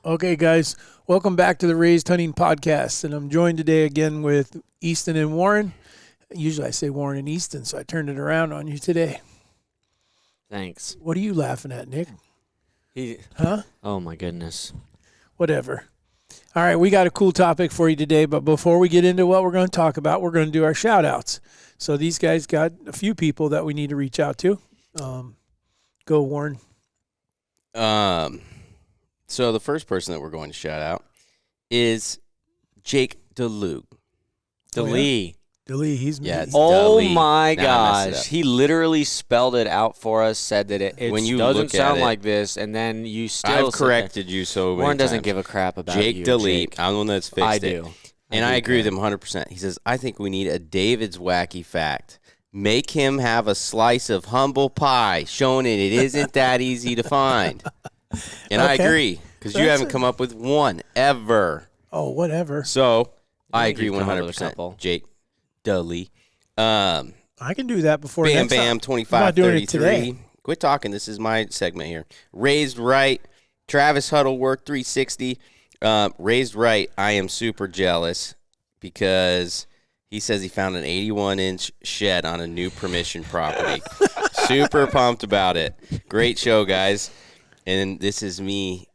Okay, guys, welcome back to the Raised Hunting Podcast, and I'm joined today again with Easton and Warren. Usually I say Warren and Easton, so I turned it around on you today. Thanks. What are you laughing at, Nick? Huh? Oh, my goodness. Whatever. All right, we got a cool topic for you today, but before we get into what we're going to talk about, we're going to do our shout-outs. So these guys got a few people that we need to reach out to. Go, Warren. So the first person that we're going to shout out is Jake DeLue. DeLee. DeLee, he's Yeah, it's Oh DeLee. my Now I messed it gosh. up. He literally spelled it out for us, said that it When you doesn't look at sound it- like this, and then you still I've corrected you so many Warren doesn't times. give a crap about Jake you, DeLee. Jake. I'm the one that's fixed I it. do. And I agree with him 100%. He says, I think we need a David's wacky fact. Make him have a slice of humble pie, showing it isn't that easy to find. And I Okay. agree, because you That's haven't come up with one ever. Oh, whatever. So I think agree you've come up with a 100%. couple. Jake DeLee. I can do that before Bam next Bam time. I'm not 25 doing it 33. today. Quit talking. This is my segment here. Raised Right. Travis Huddleworth 360. Raised Right. I am super jealous because he says he found an 81-inch shed on a new permission property. Super pumped about it. Great show, guys. And this is me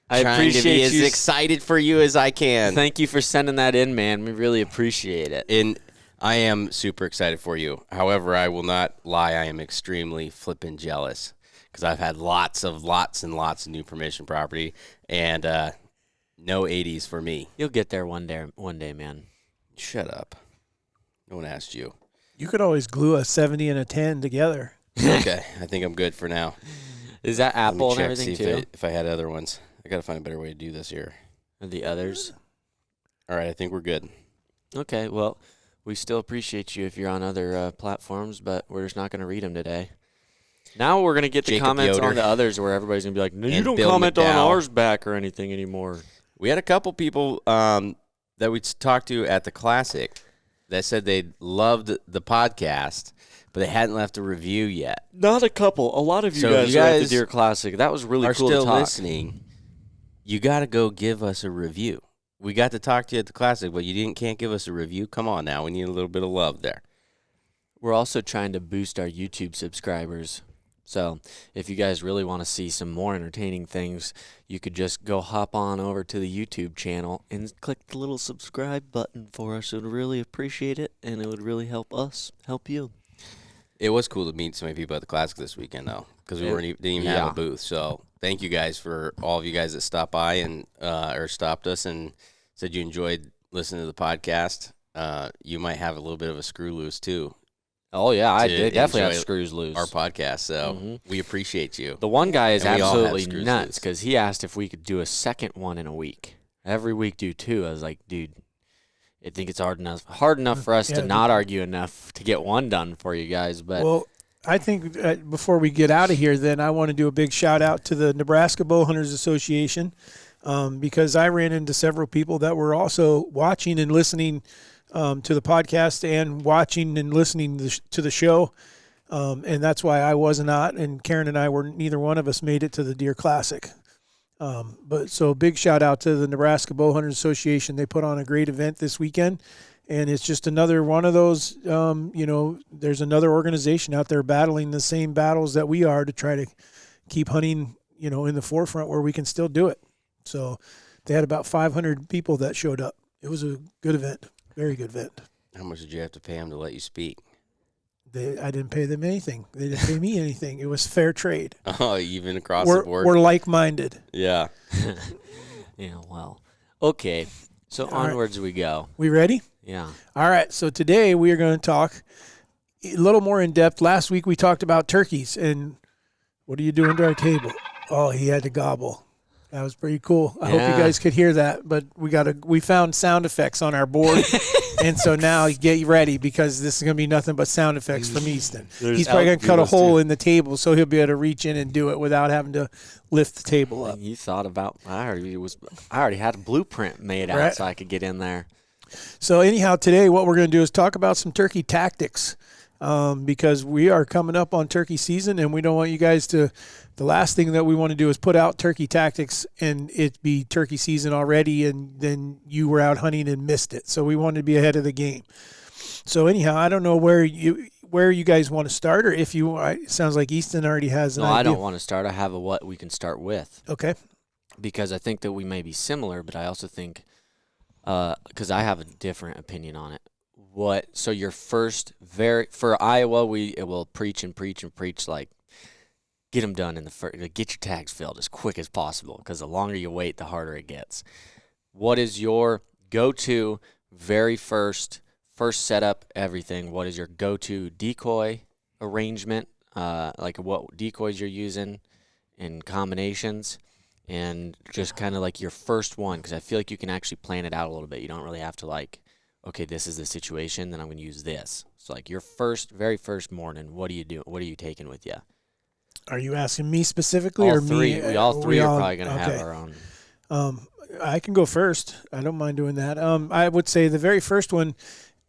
I trying to appreciate be as you. excited for you as I can. Thank you for sending that in, man. We really appreciate it. And I am super excited for you. However, I will not lie. I am extremely flippin' jealous because I've had lots and lots of new permission property, and no 80s for me. You'll get there one day, man. Shut up. No one asked you. You could always glue a 70 and a 10 together. Okay, I think I'm good for now. Is that Let me Apple and check, everything, see too? if I had other ones. I got to find a better way to do this here. Or the others? All right, I think we're good. Okay, well, we still appreciate you if you're on other platforms, but we're just not going to read them today. Now we're going to get the Jacob comments Yoder. on the others where everybody's going to be like, no, you And don't Bill comment on McDowell. ours back or anything anymore. We had a couple people that we talked to at the Classic that said they loved the podcast, but they hadn't left a review yet. Not a couple. A lot of you So if guys you are at the guys Deer Classic. That was really are cool still to talk. listening, you got to go give us a review. We got to talk to you at the Classic, but you can't give us a review. Come on now. We need a little bit of love there. We're also trying to boost our YouTube subscribers. So if you guys really want to see some more entertaining things, you could just go hop on over to the YouTube channel and click the little subscribe button for us. It would really appreciate it, and it would really help us help you. It was cool to meet so many people at the Classic this weekend, though, because we didn't even have a booth. So thank you guys for all of you guys that stopped by and or stopped us and said you enjoyed listening to the podcast. You might have a little bit of a screw loose, too. Oh, yeah, I To did definitely have enjoy screws loose. Our podcast, so we appreciate you. The one guy is And we all have absolutely screws nuts loose. because he asked if we could do a second one in a week. Every week do two. I was like, dude, I think it's hard enough for us Yeah, to not argue enough to get one done for you guys. But Well, I think before we get out of here, then I want to do a big shout out to the Nebraska Bowhunters Association because I ran into several people that were also watching and listening to the podcast and watching and listening to the show. And that's why I was not, and Karen and I neither one of us made it to the Deer Classic. But so big shout out to the Nebraska Bowhunters Association. They put on a great event this weekend. And it's just another one of those, there's another organization out there battling the same battles that we are to try to keep hunting, in the forefront where we can still do it. So they had about 500 people that showed up. It was a good event, very good event. How much did you have to pay them to let you speak? I didn't pay them anything. They didn't pay me anything. It was fair trade. Oh, even across the board? We're like-minded. Yeah. yeah, well, okay. So All right. onwards we go. We ready? Yeah. All right, so today we are going to talk a little more in depth. Last week we talked about turkeys, and what are you doing to our table? Oh, he had to gobble. That was pretty cool. I hope you guys could hear that, but we found sound effects on our board, and so now get ready because this is going to be nothing but sound effects from Easton. He's probably going to cut a hole in the table so he'll be able to reach in and do it without having to lift the table up. You thought about I already had a blueprint made out Right. so I could get in there. So anyhow, today what we're going to do is talk about some turkey tactics. because we are coming up on turkey season, and we don't want you guys to. The last thing that we want to do is put out turkey tactics and it be turkey season already, and then you were out hunting and missed it. So we wanted to be ahead of the game. So anyhow, I don't know where you guys want to start, or if you. It sounds like Easton already has an idea. I don't want to start. I have what we can start with. Okay. Because I think that we may be similar, but I also think, because I have a different opinion on it. So your first for Iowa, it will preach and preach and preach, like, get them done in the first, get your tags filled as quick as possible, because the longer you wait, the harder it gets. What is your go-to very first setup, everything? What is your go-to decoy arrangement, like what decoys you're using in combinations, and just kind of like your first one, because I feel like you can actually plan it out a little bit. You don't really have to, like, okay, this is the situation, then I'm going to use this. So, like, your very first morning, what do you do? What are you taking with you? Are you asking me specifically, all or three, me? All three are probably going to have our own. I can go first. I don't mind doing that. I would say the very first one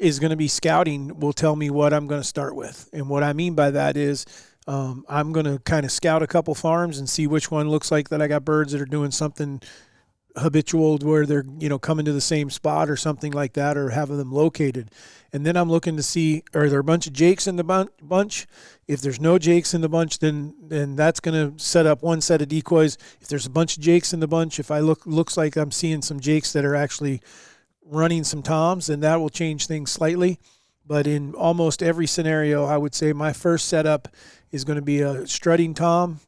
is going to be scouting. Will tell me what I'm going to start with, and what I mean by that is I'm going to kind of scout a couple farms and see which one looks like that I got birds that are doing something habitual, where they're coming to the same spot or something like that, or having them located. And then I'm looking to see, are there a bunch of jakes in the bunch? If there's no jakes in the bunch, then that's going to set up one set of decoys. If there's a bunch of jakes in the bunch, if I looks like I'm seeing some jakes that are actually running some toms, then that will change things slightly. But in almost every scenario, I would say my first setup is going to be a strutting tom,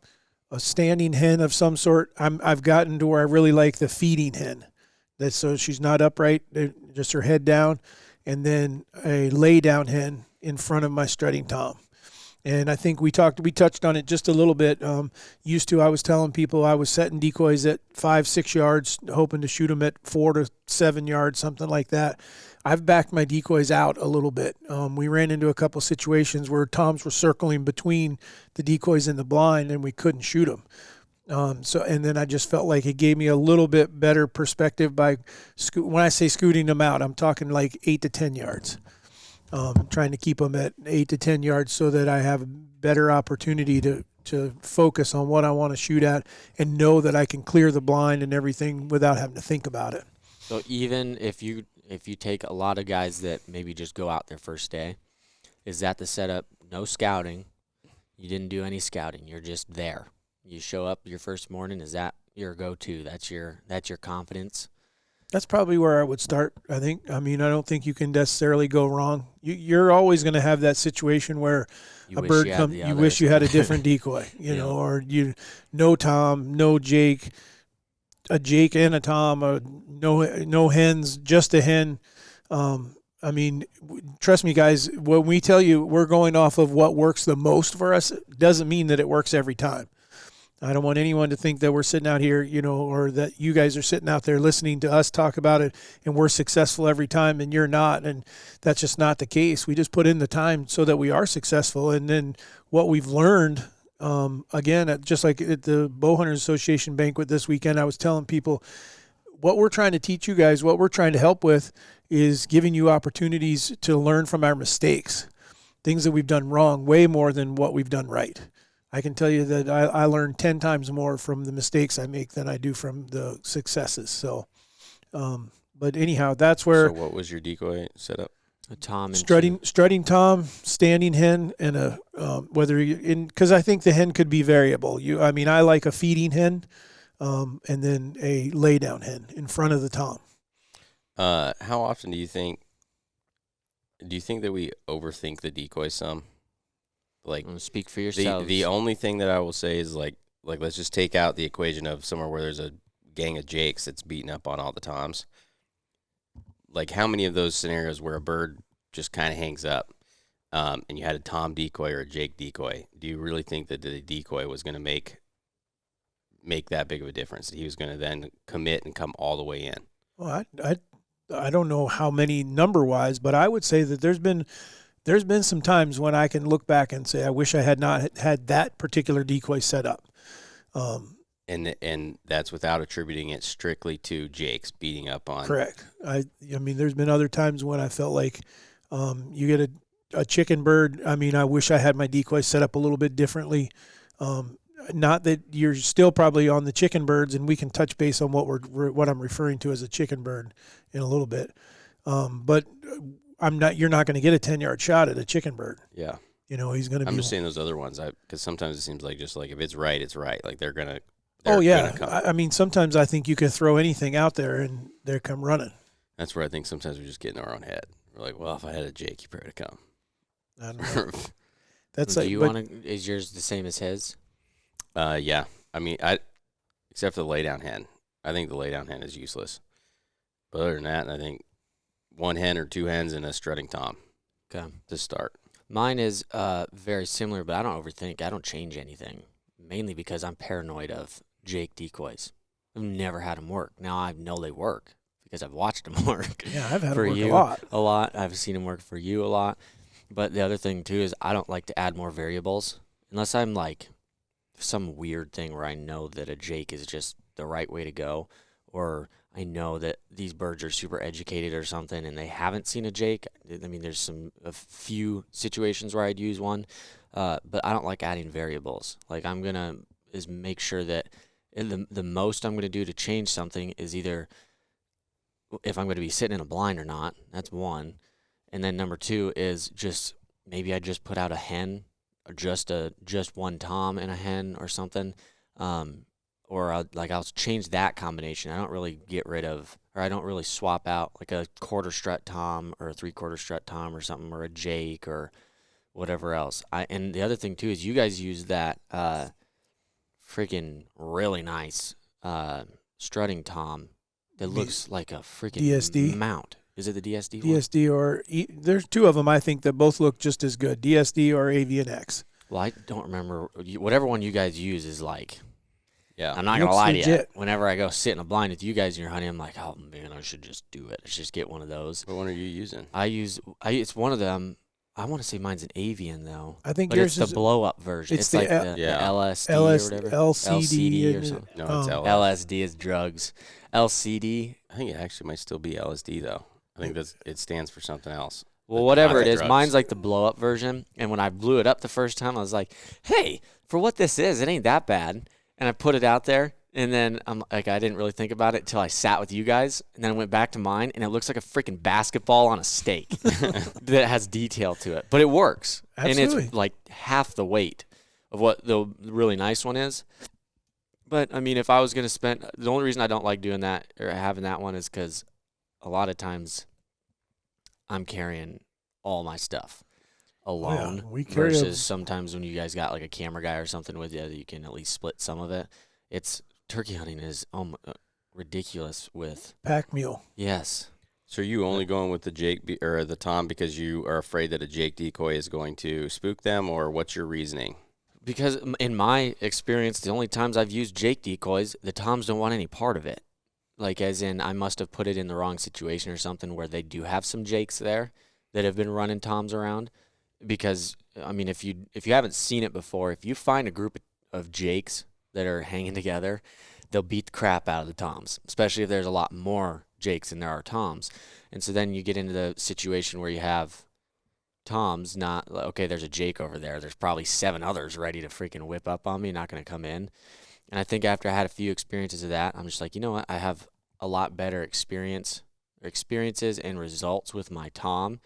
a standing hen of some sort. I've gotten to where I really like the feeding hen. That's so she's not upright, just her head down, and then a lay down hen in front of my strutting tom. And I think we touched on it just a little bit. I was telling people I was setting decoys at 5-6 yards, hoping to shoot them at 4 to 7 yards, something like that. I've backed my decoys out a little bit. We ran into a couple situations where toms were circling between the decoys and the blind, and we couldn't shoot them. And then I just felt like it gave me a little bit better perspective by when I say scooting them out, I'm talking like 8 to 10 yards. Trying to keep them at 8 to 10 yards so that I have a better opportunity to focus on what I want to shoot at and know that I can clear the blind and everything without having to think about it. So even if you take a lot of guys that maybe just go out their first day, is that the setup? No scouting. You didn't do any scouting. You're just there. You show up your first morning. Is that your go-to? That's your confidence? That's probably where I would start, I think. I mean, I don't think you can necessarily go wrong. You're always going to have that situation where a bird comes, you wish you had a different decoy, or no tom, no jake, a jake and a tom, no hens, just a hen. I mean, trust me, guys, when we tell you we're going off of what works the most for us, it doesn't mean that it works every time. I don't want anyone to think that we're sitting out here, or that you guys are sitting out there listening to us talk about it and we're successful every time and you're not. And that's just not the case. We just put in the time so that we are successful. And then what we've learned, again, just like at the Bowhunters Association banquet this weekend, I was telling people what we're trying to teach you guys, what we're trying to help with is giving you opportunities to learn from our mistakes, things that we've done wrong, way more than what we've done right. I can tell you that I learn 10 times more from the mistakes I make than I do from the successes. So, but anyhow, that's where. So what was your decoy setup? A tom and strutting tom, standing hen, and a because I think the hen could be variable. I like a feeding hen, and then a lay down hen in front of the tom. How often do you think that we overthink the decoy some? Like, speak for yourselves. The only thing that I will say is like let's just take out the equation of somewhere where there's a gang of jakes that's beating up on all the toms. Like, how many of those scenarios where a bird just kind of hangs up, and you had a tom decoy or a jake decoy? Do you really think that the decoy was going to make that big of a difference? That he was going to then commit and come all the way in? Well, I don't know how many number wise, but I would say that there's been some times when I can look back and say, I wish I had not had that particular decoy set up. And that's without attributing it strictly to jakes beating up on. Correct. I mean, there's been other times when I felt like you get a chicken bird, I mean, I wish I had my decoy set up a little bit differently. Not that you're still probably on the chicken birds, and we can touch base on what I'm referring to as a chicken bird in a little bit. But you're not going to get a 10-yard shot at a chicken bird. Yeah. You know, he's going to be. I'm just saying those other ones, because sometimes it seems like just like if it's right, it's right. Like they're gonna. Oh yeah, come. I mean, sometimes I think you can throw anything out there and they come running. That's where I think sometimes we just get in our own head. We're like, well, if I had a Jake, he probably would come. I don't know. That's Do like, you want to? Is yours the same as his? Yeah. I mean, except for the laydown hen. I think the laydown hen is useless. But other than that, I think one hen or two hens and a strutting tom. Okay. To start. Mine is very similar, but I don't overthink. I don't change anything, mainly because I'm paranoid of Jake decoys. I've never had them work. Now I know they work because I've watched them work. Yeah, I've had for them work you a lot. I've seen them work for you a lot. But the other thing, too, is I don't like to add more variables unless I'm like some weird thing where I know that a Jake is just the right way to go, or I know that these birds are super educated or something and they haven't seen a Jake. I mean, there's a few situations where I'd use one, but I don't like adding variables. Like I'm going to is make sure that the most I'm going to do to change something is either if I'm going to be sitting in a blind or not. That's one. And then number two is just maybe I just put out a hen or just one tom and a hen or something. Or I'll change that combination. I don't really get rid of, or I don't really swap out like a quarter strut tom or a 3/4 strut tom or something, or a Jake or whatever else. And the other thing too is you guys use that freaking really nice strutting tom that looks like a freaking DSD mount. Is it the DSD one? DSD or there's two of them I think that both look just as good. DSD or Avian X. Well, I don't remember. Whatever one you guys use is like. Yeah, I'm not going to lie to you. legit. Whenever I go sit in a blind with you guys and you're hunting, I'm like, oh, man, I should just do it. Let's just get one of those. What one are you using? It's one of them. I want to say mine's an Avian, though. I think but yours it's is the blow-up version. It's like the LSD or whatever. LCD or something. No, it's LSD is drugs. LCD. I think it actually might still be LSD, though. I think it stands for something else. Well, whatever it is, drugs. mine's like the blow-up version. And when I blew it up the first time, I was like, hey, for what this is, it ain't that bad. And I put it out there. And then I'm like, I didn't really think about it until I sat with you guys, and then I went back to mine, and it looks like a freaking basketball on a stake that has detail to it, but it works, Absolutely. and it's like half the weight of what the really nice one is. But I mean, if I was gonna spend, the only reason I don't like doing that or having that one is because a lot of times I'm carrying all my stuff alone we carry versus sometimes when you guys got like a camera guy or something with you, that you can at least split some of it. Turkey hunting is ridiculous with pack mule. Yes. So are you only going with the Jake or the tom because you are afraid that a Jake decoy is going to spook them, or what's your reasoning? Because in my experience, the only times I've used Jake decoys, the toms don't want any part of it. Like as in I must have put it in the wrong situation or something where they do have some Jakes there that have been running toms around. Because I mean, if you haven't seen it before, if you find a group of Jakes that are hanging together, they'll beat the crap out of the toms, especially if there's a lot more Jakes than there are toms. And so then you get into the situation where you have toms not, okay, there's a Jake over there. There's probably 7 others ready to freaking whip up on me, not going to come in. And I think after I had a few experiences of that, I'm just like, you know what? I have a lot better experiences and results with my tom.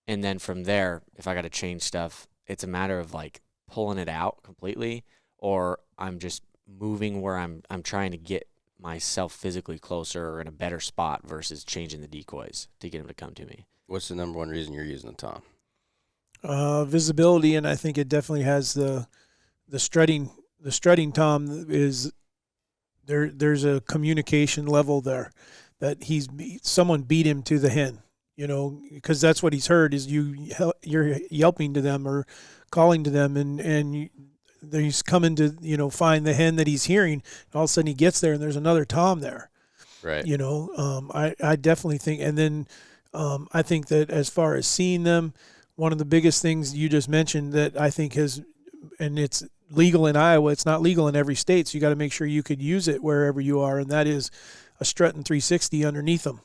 And then from there, if I got to change stuff, it's a matter of like pulling it out completely, or I'm just moving where I'm trying to get myself physically closer or in a better spot versus changing the decoys to get them to come to me. What's the number one reason you're using the tom? Visibility, and I think it definitely has the strutting. The strutting tom is there. There's a communication level there that someone beat him to the hen. You know, because that's what he's heard is you're yelping to them or calling to them, and he's coming to find the hen that he's hearing. And all of a sudden he gets there and there's another tom there. Right. I definitely think, and then I think that as far as seeing them, one of the biggest things you just mentioned that I think and it's legal in Iowa, it's not legal in every state, so you got to make sure you could use it wherever you are, and that is a strut and 360 underneath them.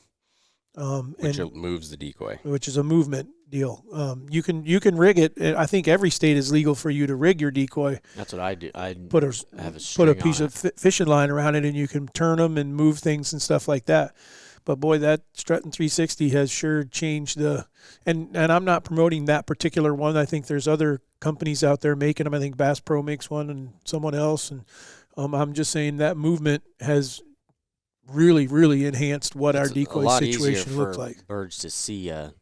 Which moves the decoy. which is a movement deal. You can rig it. I think every state is legal for you to rig your decoy. That's what I do. I Put have a a string piece on of fishing line around it, and you can turn them and move things and stuff like that. But boy, that Strutton 360 has sure changed and I'm not promoting that particular one. I think there's other companies out there making them. I think Bass Pro makes one and someone else. And I'm just saying that movement has really, really enhanced what our decoy situation looked like. Birds to see a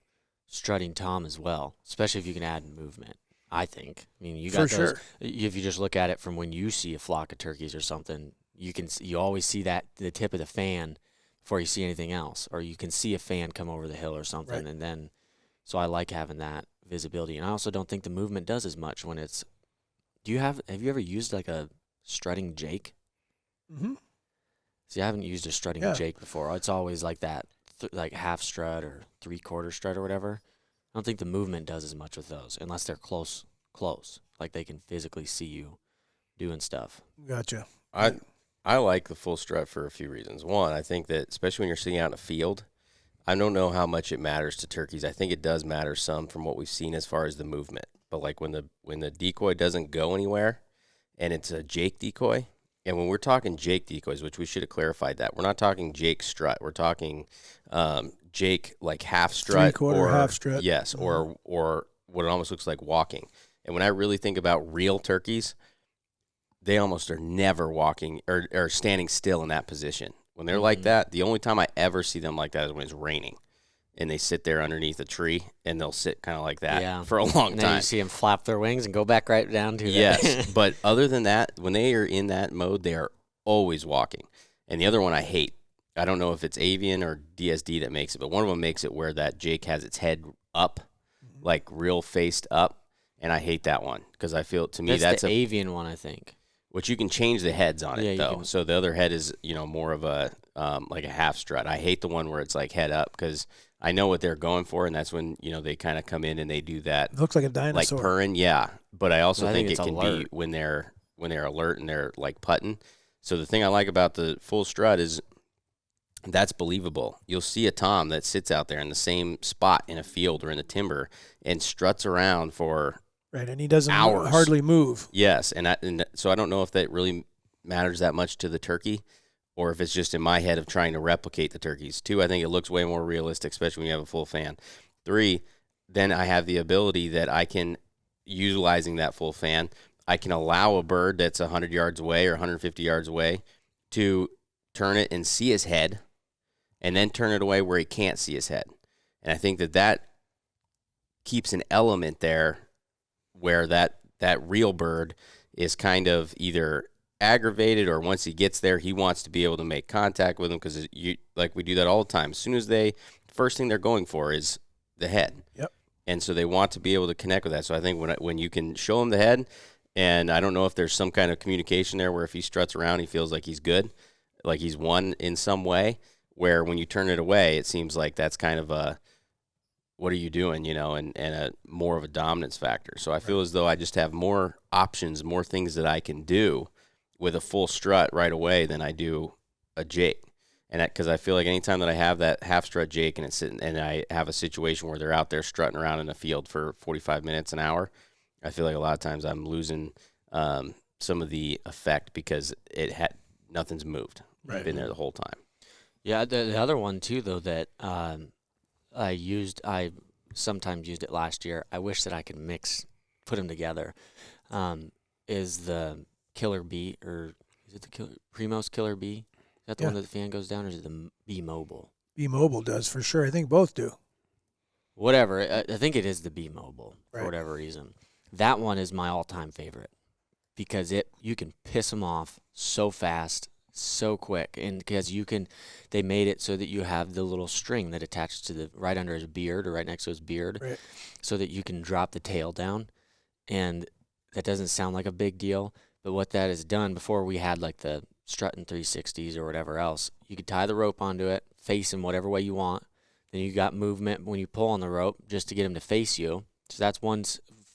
strutting tom as well, especially if you can add movement. I think. I mean, you got For those. sure. If you just look at it from when you see a flock of turkeys or something, you always see that the tip of the fan before you see anything else, or you can see a fan come over the hill or something, Right. and then. So I like having that visibility, and I also don't think the movement does as much when it's. Have you ever used like a strutting jake? Mm-hmm. See, I haven't used a strutting jake before. It's always like that, like half strut or 3/4 strut or whatever. I don't think the movement does as much with those unless they're close, like they can physically see you doing stuff. Gotcha. I like the full strut for a few reasons. One, I think that especially when you're sitting out in a field, I don't know how much it matters to turkeys. I think it does matter some from what we've seen as far as the movement. But like when the decoy doesn't go anywhere, and it's a jake decoy. And when we're talking jake decoys, which we should have clarified that, we're not talking jake strut. We're talking jake like half strut 3/4 or half strut. Yes, or what it almost looks like walking. And when I really think about real turkeys, they almost are never walking or standing still in that position. When they're like that, the only time I ever see them like that is when it's raining. And they sit there underneath a tree, and they'll sit kind of like that for a long and time. then you see them flap their wings and go back right down to that. Yes, but other than that, when they are in that mode, they are always walking. And the other one I hate, I don't know if it's Avian or DSD that makes it, but one of them makes it where that jake has its head up, like real faced up, and I hate that one because I feel, to me, that's the Avian one, I think. Which you can change the heads on it, though. Can. So the other head is, more of a like a half strut. I hate the one where it's like head up because I know what they're going for, and that's when, they kind of come in and they do that. It looks like a dinosaur. Like purring, yeah. But I also think it can alert. be when they're alert and they're like putting. So the thing I like about the full strut is that's believable. You'll see a tom that sits out there in the same spot in a field or in the timber and struts around for right, and he doesn't hours. Hardly move. Yes, and so I don't know if that really matters that much to the turkey, or if it's just in my head of trying to replicate the turkeys. 2, I think it looks way more realistic, especially when you have a full fan. 3, then I have the ability that I can, utilizing that full fan, I can allow a bird that's 100 yards away or 150 yards away to turn it and see his head, and then turn it away where he can't see his head. And I think that keeps an element there where that real bird is kind of either aggravated, or once he gets there, he wants to be able to make contact with him, because we do that all the time. As soon as first thing they're going for is the head. Yep. And so they want to be able to connect with that. So I think when you can show him the head, and I don't know if there's some kind of communication there where if he struts around, he feels like he's good, like he's won in some way, where when you turn it away, it seems like that's kind of a, what are you doing, and a more of a dominance factor. So I feel as though I just have more options, more things that I can do with a full strut right away than I do a jake. And because I feel like anytime that I have that half strut jake and it's sitting, and I have a situation where they're out there strutting around in the field for 45 minutes, an hour, I feel like a lot of times I'm losing some of the effect because nothing's moved. Right. I've been there the whole time. Yeah, the other one too, though, that I sometimes used it last year. I wish that I could put them together. Is the Killer Bee, or is it the Primos Killer Bee? Is that the one that the fan goes down, or is it the Bee Mobile? Bee Mobile does for sure. I think both do. Whatever. I think it is the Bee Mobile for Right. whatever reason. That one is my all-time favorite because you can piss them off so fast, so quick, and because they made it so that you have the little string that attaches to right under his beard or right next to his beard, Right. so that you can drop the tail down, and that doesn't sound like a big deal, but what that has done, before we had like the Strutting 360s or whatever else, you could tie the rope onto it, face him whatever way you want, then you got movement when you pull on the rope just to get him to face you, so that's one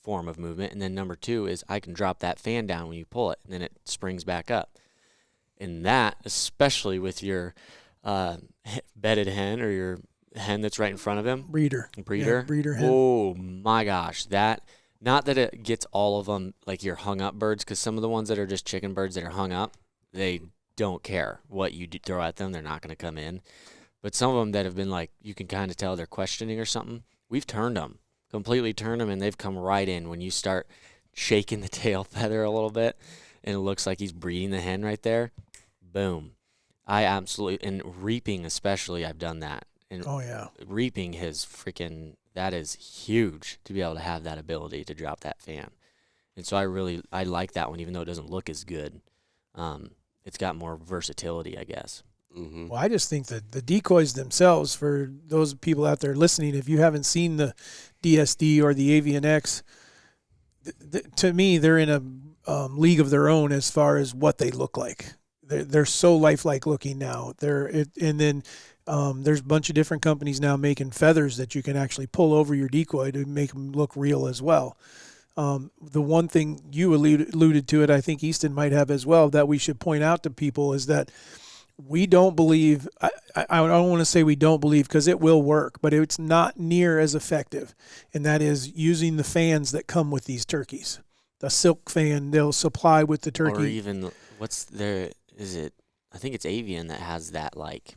form of movement, and then number 2 is I can drop that fan down when you pull it, and then it springs back up. And that, especially with your bedded hen or your hen that's right in front of him. Breeder. Breeder. Yeah, breeder hen. Oh my gosh, not that it gets all of them like your hung up birds, because some of the ones that are just chicken birds that are hung up, they don't care what you throw at them, they're not going to come in. But some of them that have been like, you can kind of tell they're questioning or something, we've completely turned them, and they've come right in when you start shaking the tail feather a little bit, and it looks like he's breeding the hen right there. Boom. I absolutely, and reaping especially, I've done that. And Oh, yeah. reaping that is huge to be able to have that ability to drop that fan. And so I like that one, even though it doesn't look as good. It's got more versatility, I guess. Mm-hmm. Well, I just think that the decoys themselves, for those people out there listening, if you haven't seen the DSD or the Avian X, to me, they're in a league of their own as far as what they look like. They're so lifelike looking now. And then there's a bunch of different companies now making feathers that you can actually pull over your decoy to make them look real as well. The one thing you alluded to it, I think Easton might have as well, that we should point out to people is that we don't believe, I don't want to say we don't believe, because it will work, but it's not near as effective. And that is using the fans that come with these turkeys. The silk fan they'll supply with the turkey. Or even, I think it's Avian that has that, like,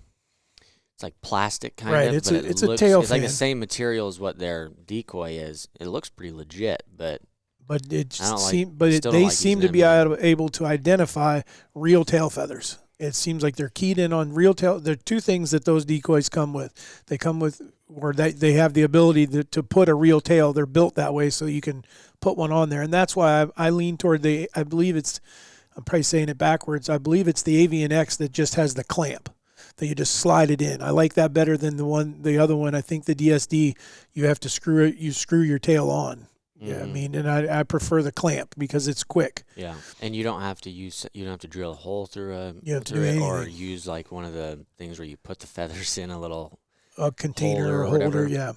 it's like plastic kind right, of. it's but a tail It's fan. like the same material as what their decoy is. It looks pretty legit, but it still don't they like seem using to be them, man. able to identify real tail feathers. It seems like they're keyed in on real tail. There are two things that those decoys come with. They come with, or they have the ability to put a real tail. They're built that way so you can put one on there. And that's why I lean toward I believe it's, I'm probably saying it backwards, I believe it's the Avian X that just has the clamp that you just slide it in. I like that better than the other one. I think the DSD, you have to screw your tail on. Yeah, I mean, and I prefer the clamp because it's quick. Yeah, and you don't have to drill a hole through it, or use like one of the things where you put the feathers in a container holder or or holder. whatever. Yeah.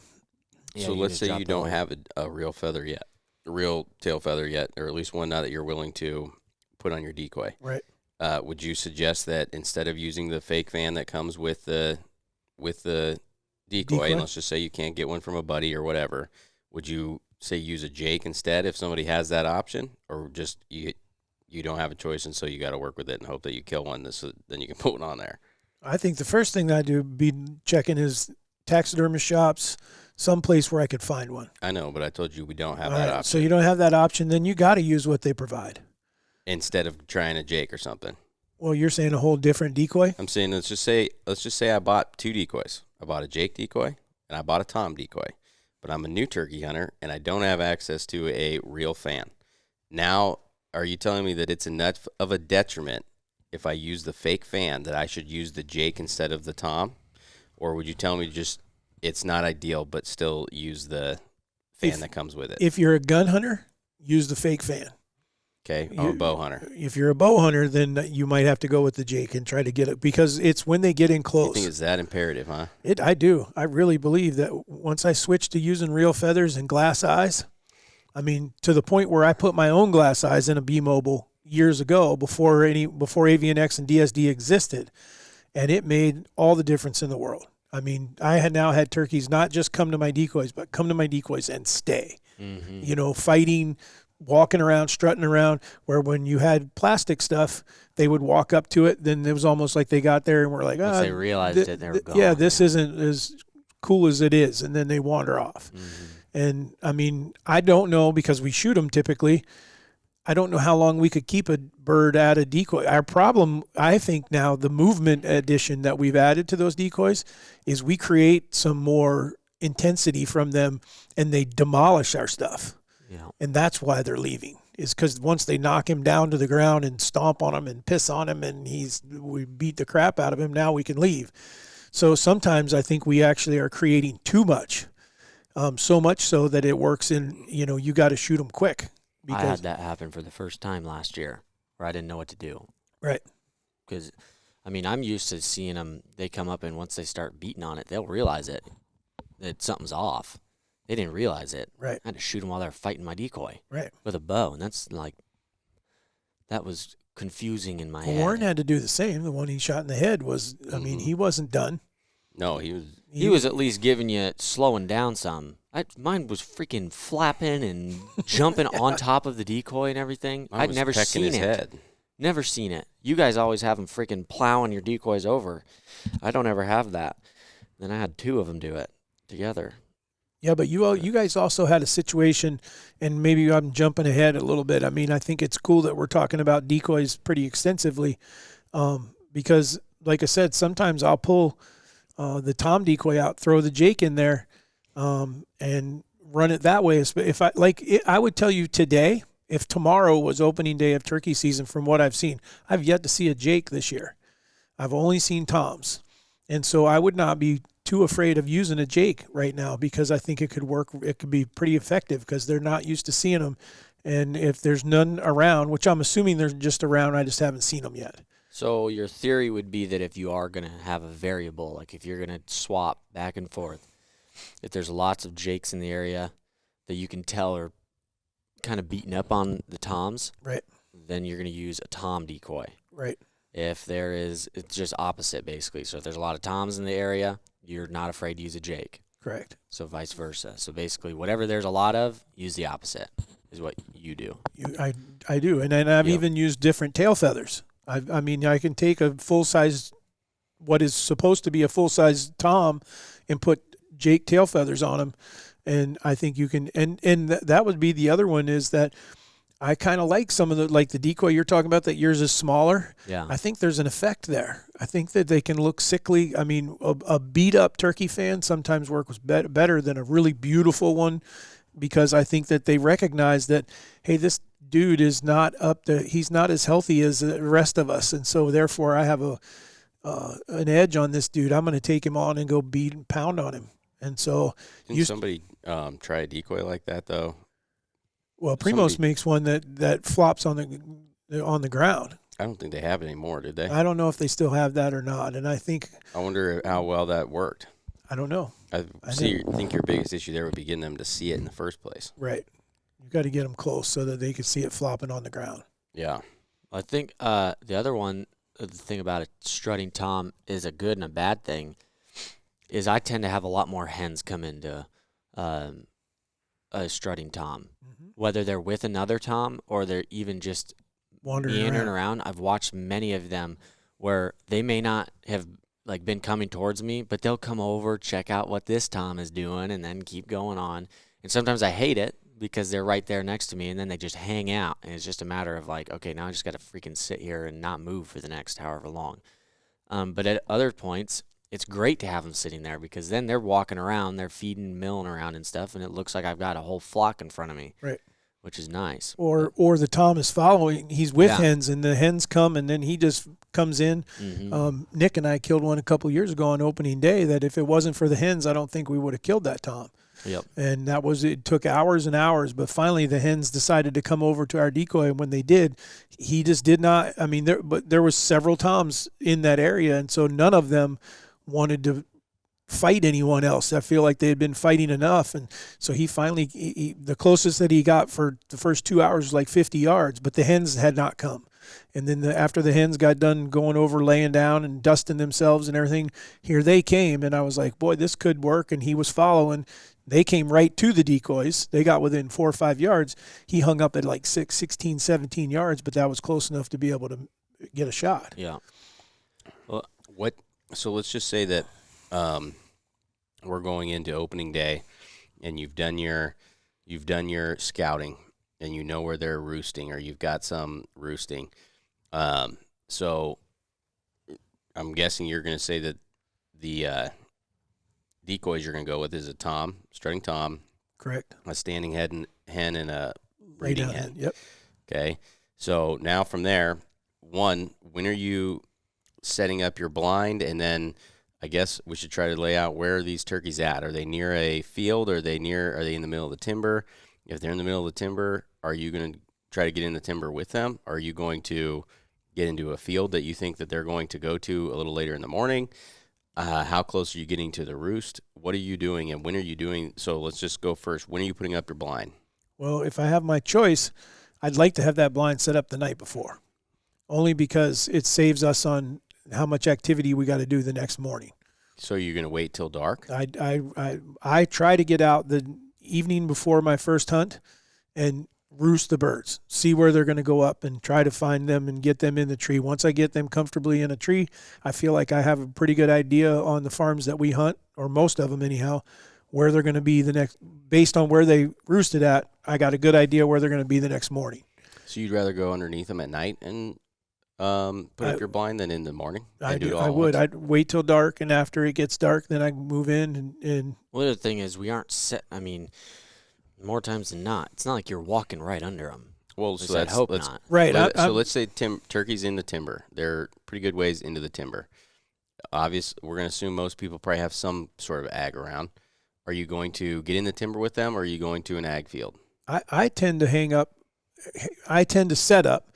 So let's say you don't have a real feather yet, a real tail feather yet, or at least one now that you're willing to put on your decoy. Right. Would you suggest that instead of using the fake fan that comes with the decoy, and let's just say you can't get one from a buddy or whatever, would you say use a Jake instead if somebody has that option, or just you don't have a choice and so you got to work with it and hope that you kill one, then you can put one on there? I think the first thing that I do would be checking his taxidermist shops, someplace where I could find one. I know, but I told you we don't have All that right, option. so you don't have that option, then you got to use what they provide. Instead of trying a Jake or something. Well, you're saying a whole different decoy? I'm saying let's just say I bought two decoys. I bought a Jake decoy and I bought a Tom decoy. But I'm a new turkey hunter and I don't have access to a real fan. Now, are you telling me that it's enough of a detriment if I use the fake fan that I should use the Jake instead of the Tom? Or would you tell me just it's not ideal but still use the fan that comes with it? If you're a gun hunter, use the fake fan. Okay, I'm a bow hunter. If you're a bow hunter, then you might have to go with the Jake and try to get it, because it's when they get in close. You think it's that imperative, huh? I do. I really believe that once I switched to using real feathers and glass eyes, I mean, to the point where I put my own glass eyes in a B-Mobile years ago before Avian X and DSD existed, and it made all the difference in the world. I mean, I had now had turkeys not just come to my decoys, but come to my decoys and stay. Mm-hmm. You know, fighting, walking around, strutting around, where when you had plastic stuff, they would walk up to it. Then it was almost like they got there and were like, once they realized it, they were gone. Yeah, this isn't as cool as it is. And then they wander off. Mm-hmm. And I mean, I don't know, because we shoot them typically. I don't know how long we could keep a bird at a decoy. Our problem, I think now, the movement addition that we've added to those decoys is we create some more intensity from them and they demolish our stuff. Yeah. And that's why they're leaving, is because once they knock him down to the ground and stomp on him and piss on him and we beat the crap out of him, now we can leave. So sometimes I think we actually are creating too much, so much so that it works in, you got to shoot them quick. I had that happen for the first time last year where I didn't know what to do. Right. Because, I mean, I'm used to seeing them, they come up and once they start beating on it, they'll realize that something's off. They didn't realize it. Right. I had to shoot them while they were fighting my decoy. Right. With a bow, and that was confusing in my head. Warren had to do the same. The one he shot in the head was, I mean, he wasn't done. No, he was He was at least giving you slowing down some. Mine was freaking flapping and jumping on top of the decoy and everything. I'd never seen his it. Head. Never seen it. You guys always have them freaking plowing your decoys over. I don't ever have that. Then I had 2 of them do it together. Yeah, but you guys also had a situation, and maybe I'm jumping ahead a little bit. I mean, I think it's cool that we're talking about decoys pretty extensively, because, like I said, sometimes I'll pull the tom decoy out, throw the Jake in there, and run it that way. If I would tell you today, if tomorrow was opening day of turkey season, from what I've seen, I've yet to see a Jake this year. I've only seen toms, and so I would not be too afraid of using a Jake right now, because I think it could work. It could be pretty effective because they're not used to seeing them. And if there's none around, which I'm assuming they're just around, I just haven't seen them yet. So your theory would be that if you are going to have a variable, like if you're going to swap back and forth, if there's lots of Jakes in the area that you can tell are kind of beating up on the toms, right, then you're going to use a tom decoy. Right. If there is, it's just opposite basically. So if there's a lot of toms in the area, you're not afraid to use a Jake. Correct. So vice versa. So basically, whatever there's a lot of, use the opposite, is what you do. I do. And I've even used different tail feathers. I mean, I can take a full-size, what is supposed to be a full-size tom, and put Jake tail feathers on them. And I think you can, and that would be the other one, is that I kind of like some of the, like the decoy you're talking about, that yours is smaller. Yeah. I think there's an effect there. I think that they can look sickly. I mean, a beat-up turkey fan sometimes works better than a really beautiful one, because I think that they recognize that, hey, this dude is not he's not as healthy as the rest of us, and so therefore I have an edge on this dude. I'm going to take him on and go beat and pound on him. And so, Didn't somebody try a decoy like that though? Well, Primos makes one that flops on the ground. I don't think they have it anymore, did they? I don't know if they still have that or not, and I wonder how well that worked. I don't know. I think your biggest issue there would be getting them to see it in the first place. Right. You've got to get them close so that they can see it flopping on the ground. Yeah. I think the other one, the thing about a strutting tom is a good and a bad thing, is I tend to have a lot more hens come into a strutting tom, whether they're with another tom or they're even just wandering around. I've watched many of them where they may not have like been coming towards me, but they'll come over, check out what this tom is doing, and then keep going on. And sometimes I hate it because they're right there next to me, and then they just hang out, and it's just a matter of like, okay, now I just got to freaking sit here and not move for the next however long. But at other points, it's great to have them sitting there, because then they're walking around, they're feeding, milling around and stuff, and it looks like I've got a whole flock in front of me. Right. Which is nice. Or the tom is following. He's with hens, and the hens come, and then he just comes in. Mm-hmm. Nick and I killed one a couple years ago on opening day that if it wasn't for the hens, I don't think we would have killed that tom. Yep. And it took hours and hours, but finally the hens decided to come over to our decoy, and when they did, he just did not. I mean, there was several toms in that area, and so none of them wanted to fight anyone else. I feel like they had been fighting enough, and so he finally the closest that he got for the first 2 hours was like 50 yards, but the hens had not come. And then after the hens got done going over, laying down and dusting themselves and everything, here they came, and I was like, boy, this could work. And he was following. They came right to the decoys. They got within 4 or 5 yards. He hung up at like 16, 17 yards, but that was close enough to be able to get a shot. Yeah. Well, so let's just say that we're going into opening day, and you've done your scouting, and you know where they're roosting, or you've got some roosting. So I'm guessing you're going to say that the decoys you're going to go with is a tom, strutting tom. Correct. A standing hen and a breeding hen. Yep. Okay. So now from there, when are you setting up your blind? And then I guess we should try to lay out where are these turkeys at. Are they near a field? Are they in the middle of the timber? If they're in the middle of the timber, are you going to try to get in the timber with them? Are you going to get into a field that you think that they're going to go to a little later in the morning? How close are you getting to the roost? What are you doing, and when are you doing? So let's just go first. When are you putting up your blind? Well, if I have my choice, I'd like to have that blind set up the night before, only because it saves us on how much activity we got to do the next morning. So you're going to wait till dark? I try to get out the evening before my first hunt and roost the birds, see where they're going to go up and try to find them and get them in the tree. Once I get them comfortably in a tree, I feel like I have a pretty good idea on the farms that we hunt, or most of them anyhow, where they're going to be the next, based on where they roosted at. I got a good idea where they're going to be the next morning. So you'd rather go underneath them at night and put up your blind than in the morning? I would. I'd wait till dark, and after it gets dark, then I move in and Well, the thing is, we aren't set. I mean, more times than not, it's not like you're walking right under them. Well, so I hope not. right. So let's say turkey's in the timber. They're pretty good ways into the timber. Obviously, we're going to assume most people probably have some sort of ag around. Are you going to get in the timber with them, or are you going to an ag field? I tend to hang up. I tend to set up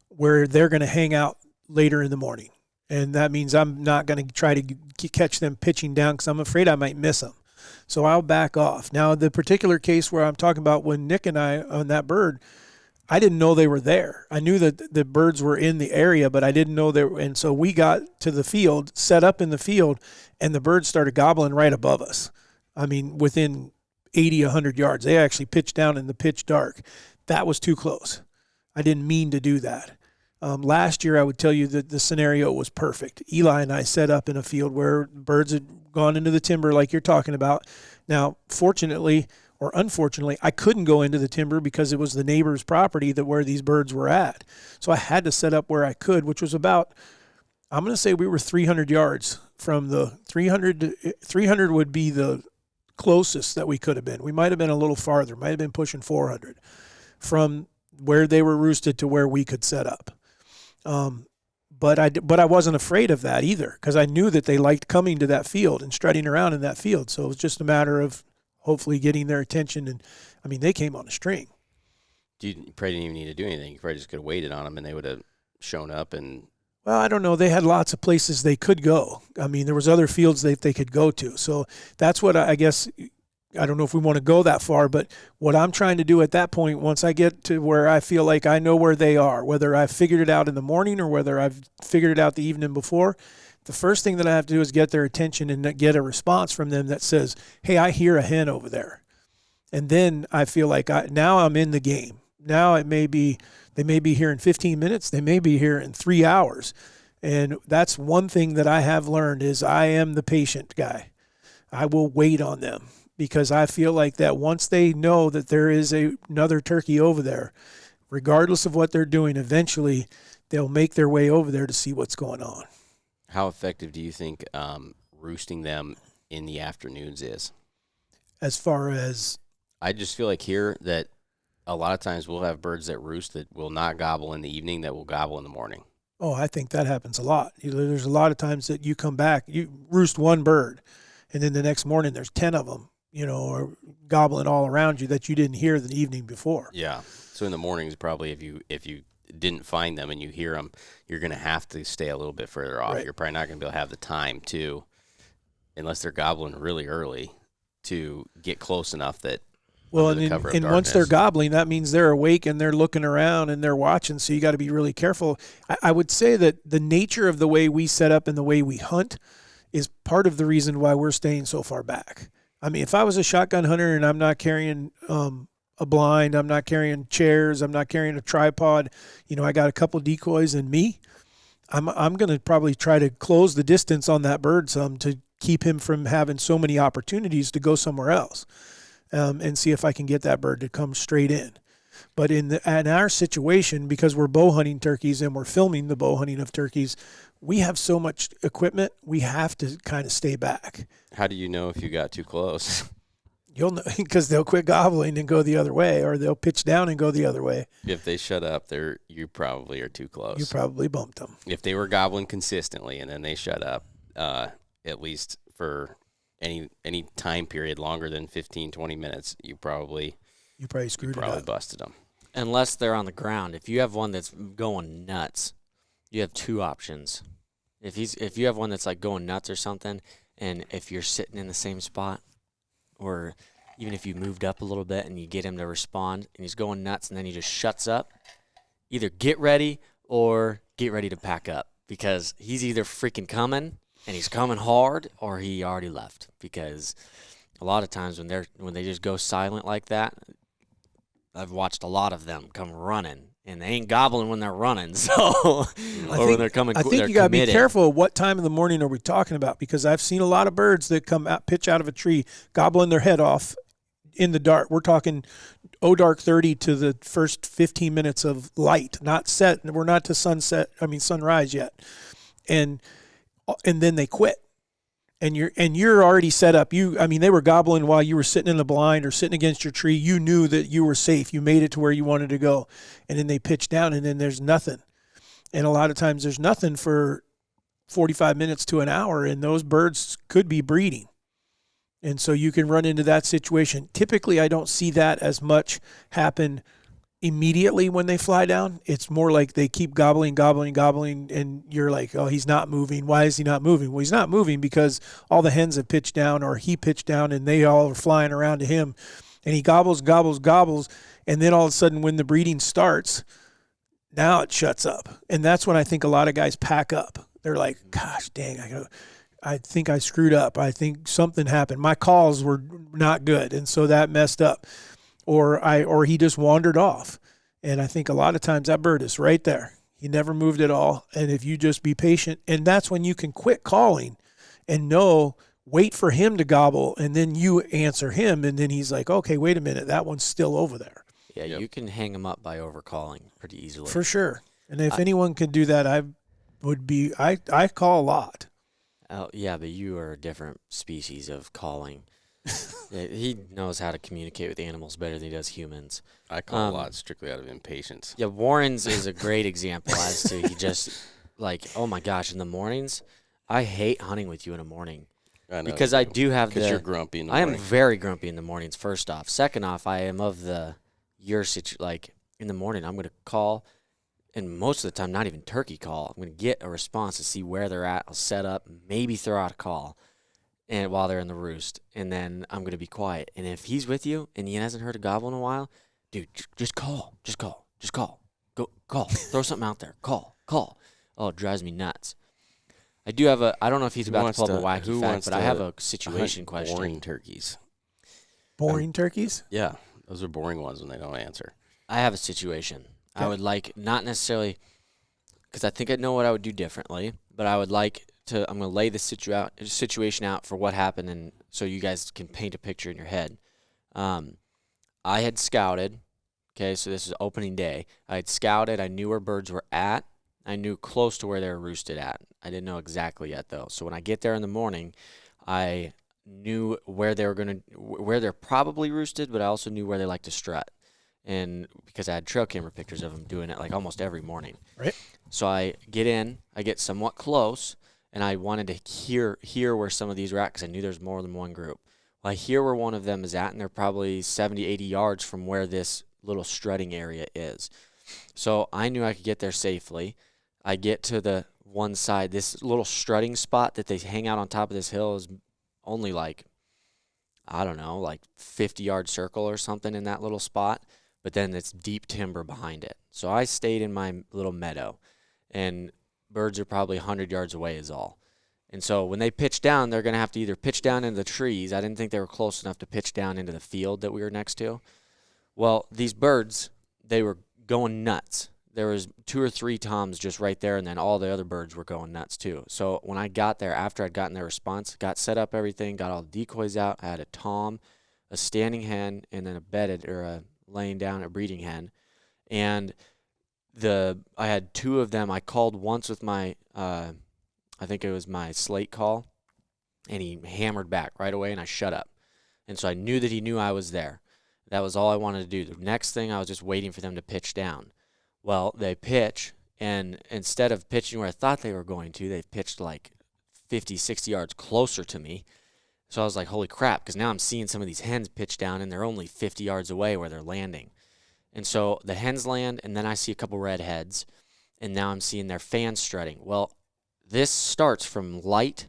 where they're going to hang out later in the morning. And that means I'm not going to try to catch them pitching down because I'm afraid I might miss them. So I'll back off. Now, the particular case where I'm talking about, when Nick and I on that bird, I didn't know they were there. I knew that the birds were in the area, but I didn't know they were. And so we got to the field, set up in the field, and the birds started gobbling right above us. I mean, within 80, 100 yards. They actually pitched down in the pitch dark. That was too close. I didn't mean to do that. Last year, I would tell you that the scenario was perfect. Eli and I set up in a field where birds had gone into the timber like you're talking about. Now, fortunately or unfortunately, I couldn't go into the timber because it was the neighbor's property that where these birds were at. So I had to set up where I could, which was about, I'm going to say we were 300 yards from the 300 would be the closest that we could have been. We might have been a little farther, might have been pushing 400 from where they were roosted to where we could set up. But I wasn't afraid of that either, because I knew that they liked coming to that field and strutting around in that field. So it was just a matter of hopefully getting their attention. And I mean, they came on a string. You probably didn't even need to do anything. You probably just could have waited on them, and they would have shown up. And well, I don't know. They had lots of places they could go. I mean, there was other fields they could go to. So that's what I guess. I don't know if we want to go that far, but what I'm trying to do at that point, once I get to where I feel like I know where they are, whether I've figured it out in the morning or whether I've figured it out the evening before, the first thing that I have to do is get their attention and get a response from them that says, hey, I hear a hen over there. And then I feel like now I'm in the game. Now they may be here in 15 minutes. They may be here in 3 hours. And that's one thing that I have learned is I am the patient guy. I will wait on them, because I feel like that once they know that there is another turkey over there, regardless of what they're doing, eventually they'll make their way over there to see what's going on. how effective do you think roosting them in the afternoons is? As far as, I just feel like here that a lot of times we'll have birds that roost that will not gobble in the evening, that will gobble in the morning. oh, I think that happens a lot. There's a lot of times that you come back, you roost one bird, and then the next morning there's 10 of them, or gobbling all around you that you didn't hear the evening before. Yeah. So in the mornings, probably if you didn't find them and you hear them, you're going to have to stay a little bit further off. Right. You're probably not going to be able to have the time to, unless they're gobbling really early, to get close enough that. Well, and once they're gobbling, that means they're awake and they're looking around and they're watching. So you got to be really careful. I would say that the nature of the way we set up and the way we hunt is part of the reason why we're staying so far back. I mean, if I was a shotgun hunter and I'm not carrying a blind, I'm not carrying chairs, I'm not carrying a tripod, I got a couple decoys in me, I'm going to probably try to close the distance on that bird some to keep him from having so many opportunities to go somewhere else. And see if I can get that bird to come straight in. But in our situation, because we're bow hunting turkeys and we're filming the bow hunting of turkeys, we have so much equipment, we have to kind of stay back. How do you know if you got too close? You'll know, because they'll quit gobbling and go the other way, or they'll pitch down and go the other way. If they shut up, you probably are too close. You probably bumped them. If they were gobbling consistently and then they shut up, at least for any time period longer than 15, 20 minutes, you probably screwed it up. Busted them. Unless they're on the ground. If you have one that's going nuts, you have two options. If you have one that's like going nuts or something, and if you're sitting in the same spot, or even if you moved up a little bit and you get him to respond and he's going nuts and then he just shuts up, either get ready or get ready to pack up, because he's either freaking coming and he's coming hard, or he already left. Because a lot of times when they just go silent like that, I've watched a lot of them come running, and they ain't gobbling when they're running. So, or when they're coming, I think they're you got to be committed. careful of what time of the morning are we talking about, because I've seen a lot of birds that come out, pitch out of a tree, gobbling their head off in the dark. We're talking dark 30 to the first 15 minutes of light, not set. We're not to sunrise yet, and then they quit. And you're already set up. They were gobbling while you were sitting in the blind or sitting against your tree. You knew that you were safe. You made it to where you wanted to go. And then they pitch down, and then there's nothing. And a lot of times there's nothing for 45 minutes to an hour, and those birds could be breeding. And so you can run into that situation. Typically, I don't see that as much happen immediately when they fly down. It's more like they keep gobbling, and you're like, oh, he's not moving. Why is he not moving? Well, he's not moving because all the hens have pitched down, or he pitched down, and they all are flying around to him. And he gobbles, and then all of a sudden when the breeding starts, now it shuts up. And that's when I think a lot of guys pack up. They're like, gosh, dang, I think I screwed up. I think something happened. My calls were not good, and so that messed up. Or he just wandered off. And I think a lot of times that bird is right there. He never moved at all. And if you just be patient, and that's when you can quit calling and wait for him to gobble, and then you answer him, and then he's like, okay, wait a minute, that one's still over there. Yeah, you can hang them up by overcalling pretty easily. For sure. And if anyone could do that, I call a lot. Oh, yeah, but you are a different species of calling. He knows how to communicate with animals better than he does humans. I call a lot strictly out of impatience. Yeah, Warren's is a great example as to he just, like, oh my gosh, in the mornings, I hate hunting with you in the morning. I know. Because I do have Because you're grumpy in the I morning. am very grumpy in the mornings, first off. Second off, I am of in the morning, I'm going to call, and most of the time, not even turkey call. I'm going to get a response to see where they're at. I'll set up, maybe throw out a call. And while they're in the roost, and then I'm going to be quiet. And if he's with you and he hasn't heard a gobble in a while, dude, just call. Go call. Throw something out there. Call. Oh, it drives me nuts. I don't know if he's about to pull up a wacky fact, but I have a situation question. Boring turkeys. Boring turkeys? Yeah, those are boring ones when they don't answer. I have a situation. Okay. I would like, not necessarily, because I think I know what I would do differently, but I would like I'm going to lay the situation out for what happened, and so you guys can paint a picture in your head. I had scouted, okay, so this is opening day. I had scouted. I knew where birds were at. I knew close to where they were roosted at. I didn't know exactly yet, though. So when I get there in the morning, I knew where they're probably roosted, but I also knew where they like to strut. And because I had trail camera pictures of them doing it like almost every morning. Right. So I get somewhat close, and I wanted to hear where some of these were at because I knew there's more than one group. Well, I hear where one of them is at, and they're probably 70, 80 yards from where this little strutting area is. So I knew I could get there safely. I get to the one side. This little strutting spot that they hang out on top of this hill is only like 50-yard circle or something in that little spot. But then it's deep timber behind it. So I stayed in my little meadow, and birds are probably 100 yards away is all. And so when they pitch down, they're going to have to either pitch down into the trees. I didn't think they were close enough to pitch down into the field that we were next to. Well, these birds, they were going nuts. There was 2 or 3 toms just right there, and then all the other birds were going nuts too. So when I got there, after I'd gotten their response, got set up everything, got all the decoys out, I had a tom, a standing hen, and then a laying down, a breeding hen. And I had 2 of them. I called once with my, I think it was my slate call, and he hammered back right away, and I shut up. And so I knew that he knew I was there. That was all I wanted to do. The next thing, I was just waiting for them to pitch down. Well, they pitch, and instead of pitching where I thought they were going to, they pitched like 50, 60 yards closer to me. So I was like, holy crap, because now I'm seeing some of these hens pitch down, and they're only 50 yards away where they're landing. And so the hens land, and then I see a couple red heads, and now I'm seeing their fans strutting. Well, this starts from light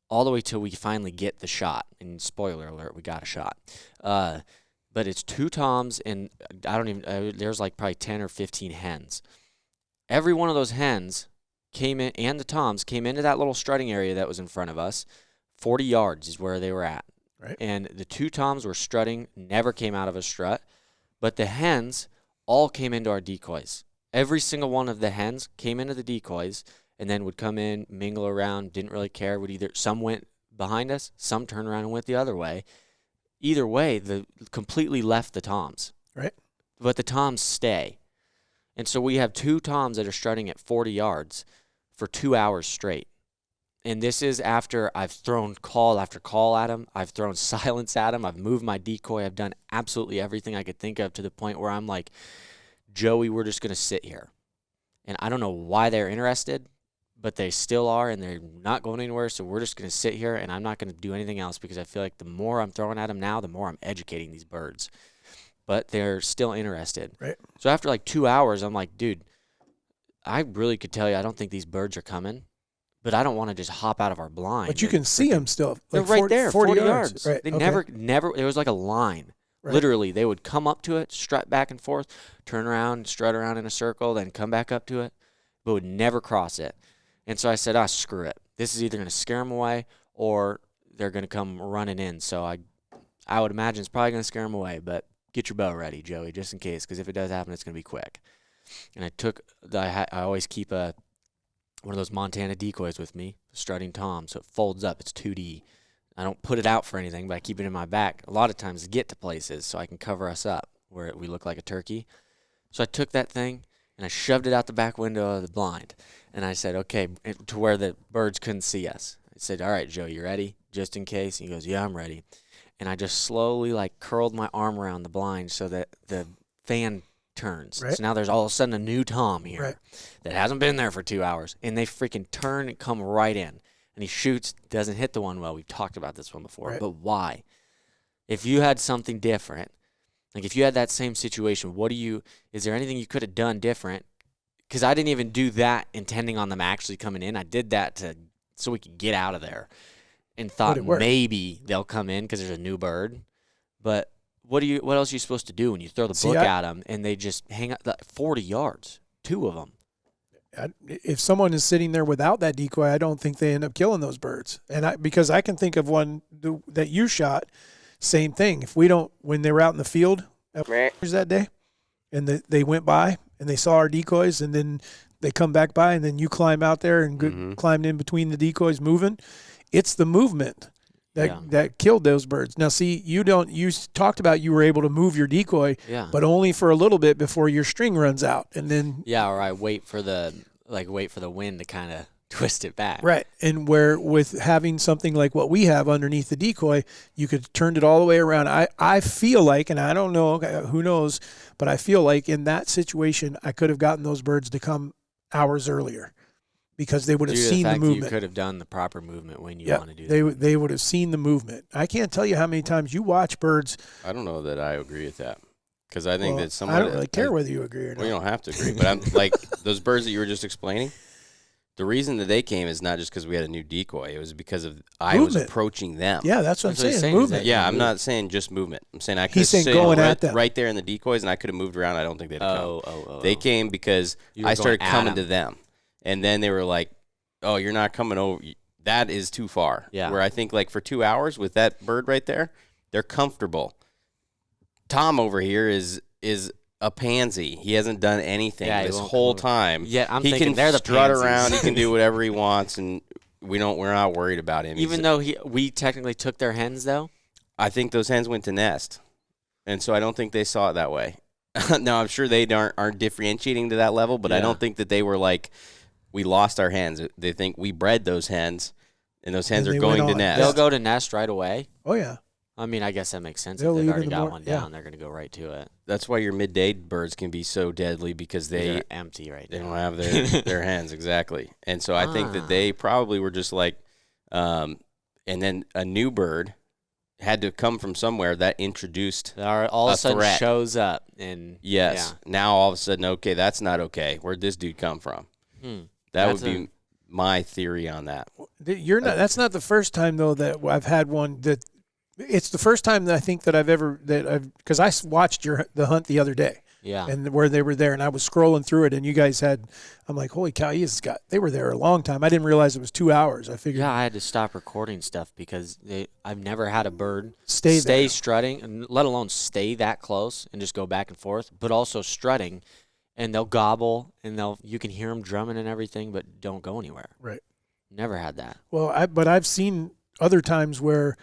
all the way till we finally get the shot. And spoiler alert, we got a shot. But it's 2 toms, and there's like probably 10 or 15 hens. Every one of those hens came in, and the toms came into that little strutting area that was in front of us. 40 yards is where they were at. Right. And the 2 toms were strutting, never came out of a strut. But the hens all came into our decoys. Every single one of the hens came into the decoys and then would come in, mingle around, didn't really care. Some went behind us, some turned around and went the other way. Either way, completely left the toms. Right. But the toms stay. And so we have 2 toms that are strutting at 40 yards for 2 hours straight. And this is after I've thrown call after call at them. I've thrown silence at them. I've moved my decoy. I've done absolutely everything I could think of, to the point where I'm like, Joey, we're just going to sit here. And I don't know why they're interested, but they still are, and they're not going anywhere. So we're just going to sit here, and I'm not going to do anything else, because I feel like the more I'm throwing at them now, the more I'm educating these birds. But they're still interested. Right. So after like 2 hours, I'm like, dude, I really could tell you I don't think these birds are coming. But I don't want to just hop out of our blind. But you can see them still. They're right there, 40 yards. Right. They okay. never, there was like a line. Right. Literally, they would come up to it, strut back and forth, turn around, strut around in a circle, then come back up to it, but would never cross it. And so I said, screw it. This is either going to scare them away or they're going to come running in. So I would imagine it's probably going to scare them away, but get your bow ready, Joey, just in case, because if it does happen, it's going to be quick. And I always keep one of those Montana decoys with me, strutting tom, so it folds up. It's 2D. I don't put it out for anything, but I keep it in my back a lot of times to get to places so I can cover us up where we look like a turkey. So I took that thing and I shoved it out the back window of the blind, and I said, okay, to where the birds couldn't see us. I said, all right, Joe, you ready? Just in case. And he goes, yeah, I'm ready. And I just slowly curled my arm around the blind so that the fan turns. Right. So now there's all of a sudden a new tom here Right. that hasn't been there for 2 hours, and they freaking turn and come right in. And he shoots, doesn't hit the one well. We've talked about this one before, Right. but why? If you had something different, like if you had that same situation, is there anything you could have done different? Because I didn't even do that intending on them actually coming in. I did that so we could get out of there, and thought maybe they'll come in because there's a new bird. But what else are you supposed to do when you throw the book at them and they just hang out 40 yards, 2 of them? If someone is sitting there without that decoy, I don't think they end up killing those birds. And because I can think of one that you shot, same thing. When they were out in the field that day, and they went by and they saw our decoys, and then they come back by, and then you climb out there and climbed in between the decoys moving. It's the movement that killed those birds. Now, see, you talked about you were able to move your decoy, but only for a little bit before your string runs out, and then or I wait for the wind to kind of twist it back. Right, and where with having something like what we have underneath the decoy, you could turn it all the way around. I feel like, and I don't know, who knows, but I feel like in that situation, I could have gotten those birds to come hours earlier, because they would have seen the movement. You could have done the proper movement when you want to do that. They would have seen the movement. I can't tell you how many times you watch birds. I don't know that I agree with that, because I think that someone. I don't really care whether you agree or not. Well, you don't have to agree, but I'm like those birds that you were just explaining. The reason that they came is not just because we had a new decoy. It was because of I was approaching them. Yeah, that's what I'm saying. Movement. Yeah, I'm not saying just movement. I'm saying I could have going at them right there in the decoys, and I could have moved around. I don't think they'd come. They came because I started coming to them, and then they were like, oh, you're not coming over. That is too far. Yeah. Where I think for 2 hours with that bird right there, they're comfortable. Tom over here is a pansy. He hasn't done anything this whole time. Yeah, I'm he thinking can they're the strut pansies. around. He can do whatever he wants, and we're not worried about him. Even though we technically took their hens, though? I think those hens went to nest, and so I don't think they saw it that way. Now, I'm sure they aren't differentiating to that level, but I don't think that they were like, we lost our hens. They think we bred those hens, and those hens are going to nest. They'll go to nest right away. Oh, yeah. I mean, I guess that makes sense. They'll If they've leave already in the got mor- one yeah. down, they're going to go right to it. That's why your midday birds can be so deadly, because They're empty right now. They don't have their hens, exactly. And so I think that they probably were just like, and then a new bird had to come from somewhere that introduced all of a sudden threat. Shows up. And yes. Yeah. Now all of a sudden, okay, that's not okay. Where'd this dude come from? That would be my theory on that. That's not the first time, though, that I've had one it's the first time that I think that because I watched the hunt the other day. Yeah. and where they were there. And I was scrolling through it, and you guys had, I'm like, holy cow, they were there a long time. I didn't realize it was 2 hours. I figured. Yeah, I had to stop recording stuff because I've never had a bird Stay there. strutting, and let alone stay that close and just go back and forth, but also strutting, and they'll gobble, and you can hear them drumming and everything, but don't go anywhere. Right. Never had that. Well, but I've seen other times where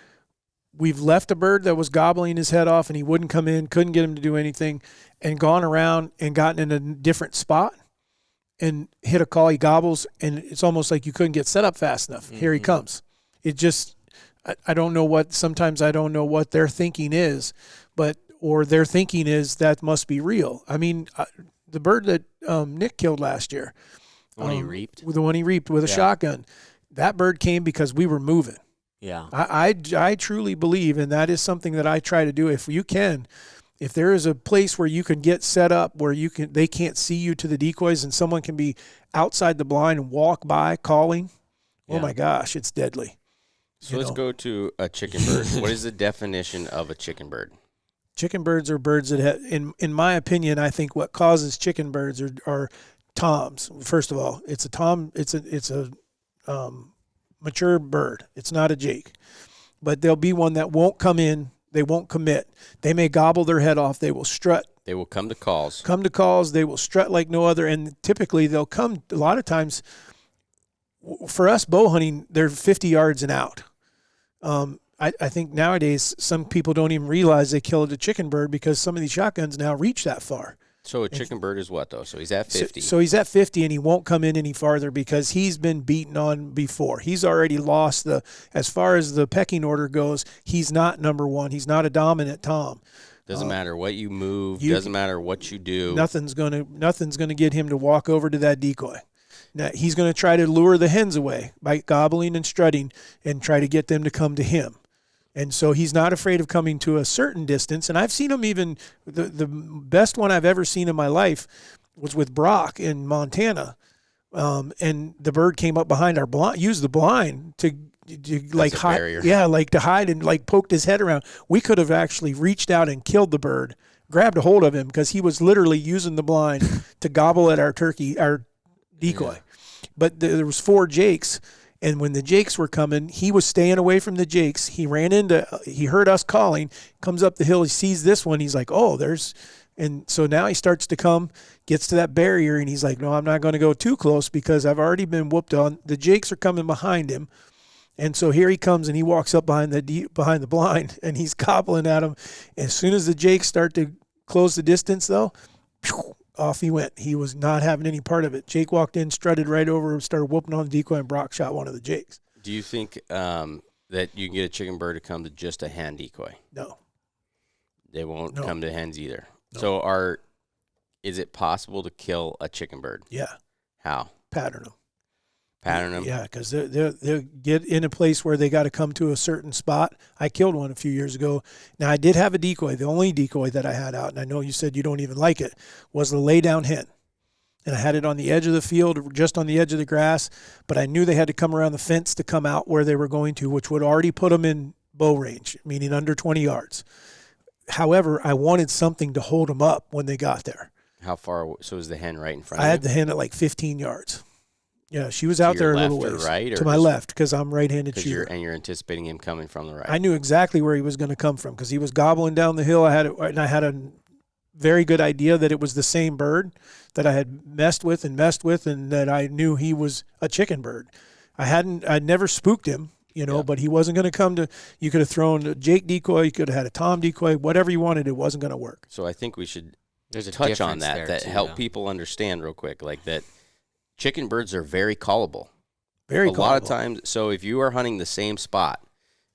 we've left a bird that was gobbling his head off and he wouldn't come in, couldn't get him to do anything, and gone around and gotten in a different spot and hit a call. He gobbles, and it's almost like you couldn't get set up fast enough. Here he comes. It just, I don't know what, sometimes I don't know what their thinking is, or their thinking is that must be real. I mean, the bird that Nick killed last year, The one he reaped? the one he reaped with a shotgun, that bird came because we were moving. Yeah. I truly believe, and that is something that I try to do. If there is a place where you can get set up where they can't see you to the decoys, and someone can be outside the blind and walk by calling, oh my gosh, it's deadly. So let's go to a chicken bird. What is the definition of a chicken bird? Chicken birds are birds that have, in my opinion, I think what causes chicken birds are toms. First of all, it's a tom. It's a mature bird. It's not a jake, but there'll be one that won't come in. They won't commit. They may gobble their head off. They will strut. They will come to calls. They will strut like no other. And typically they'll come, a lot of times, for us bow hunting, they're 50 yards and out. I think nowadays some people don't even realize they killed a chicken bird because some of these shotguns now reach that far. So a chicken bird is what, though? So he's at 50. So he's at 50, and he won't come in any farther because he's been beaten on before. He's already lost as far as the pecking order goes, he's not number one. He's not a dominant tom. Doesn't matter what you move. Doesn't matter what you do. Nothing's gonna get him to walk over to that decoy. Now, he's going to try to lure the hens away by gobbling and strutting and try to get them to come to him. And so he's not afraid of coming to a certain distance. And I've seen him even, the best one I've ever seen in my life was with Brock in Montana. And the bird came up behind our blind, used the blind to like hide. Barrier. Yeah, like to hide, and like poked his head around. We could have actually reached out and killed the bird, grabbed a hold of him because he was literally using the blind to gobble at our decoy. Yeah. But there was 4 jakes. And when the jakes were coming, he was staying away from the jakes. He heard us calling, comes up the hill, he sees this one, he's like, and so now he starts to come, gets to that barrier, and he's like, no, I'm not going to go too close because I've already been whooped on. The jakes are coming behind him. And so here he comes, and he walks up behind the blind, and he's gobbling at him. As soon as the jakes start to close the distance, though, off he went. He was not having any part of it. Jake walked in, strutted right over, started whooping on the decoy, and Brock shot one of the jakes. Do you think that you can get a chicken bird to come to just a hen decoy? No. They won't come to hens either. No. So is it possible to kill a chicken bird? Yeah. How? Pattern them. Pattern them? Yeah, because they'll get in a place where they got to come to a certain spot. I killed one a few years ago. Now, I did have a decoy. The only decoy that I had out, and I know you said you don't even like it, was the lay-down hen. And I had it on the edge of the field, just on the edge of the grass, but I knew they had to come around the fence to come out where they were going to, which would already put them in bow range, meaning under 20 yards. However, I wanted something to hold them up when they got there. How far? So is the hen right in front of you? I had the hen at like 15 yards. Yeah, she was out there a little ways. Right, to my left, because I'm right-handed shooter. And you're anticipating him coming from the right. I knew exactly where he was going to come from because he was gobbling down the hill. I had a very good idea that it was the same bird that I had messed with, and that I knew he was a chicken bird. I'd never spooked him, but he wasn't going to come to. You could have thrown a Jake decoy, you could have had a Tom decoy, whatever you wanted. It wasn't going to work. So I think we should touch on that help people understand real quick, like that. Chicken birds are very callable. A lot of times, so if you are hunting the same spot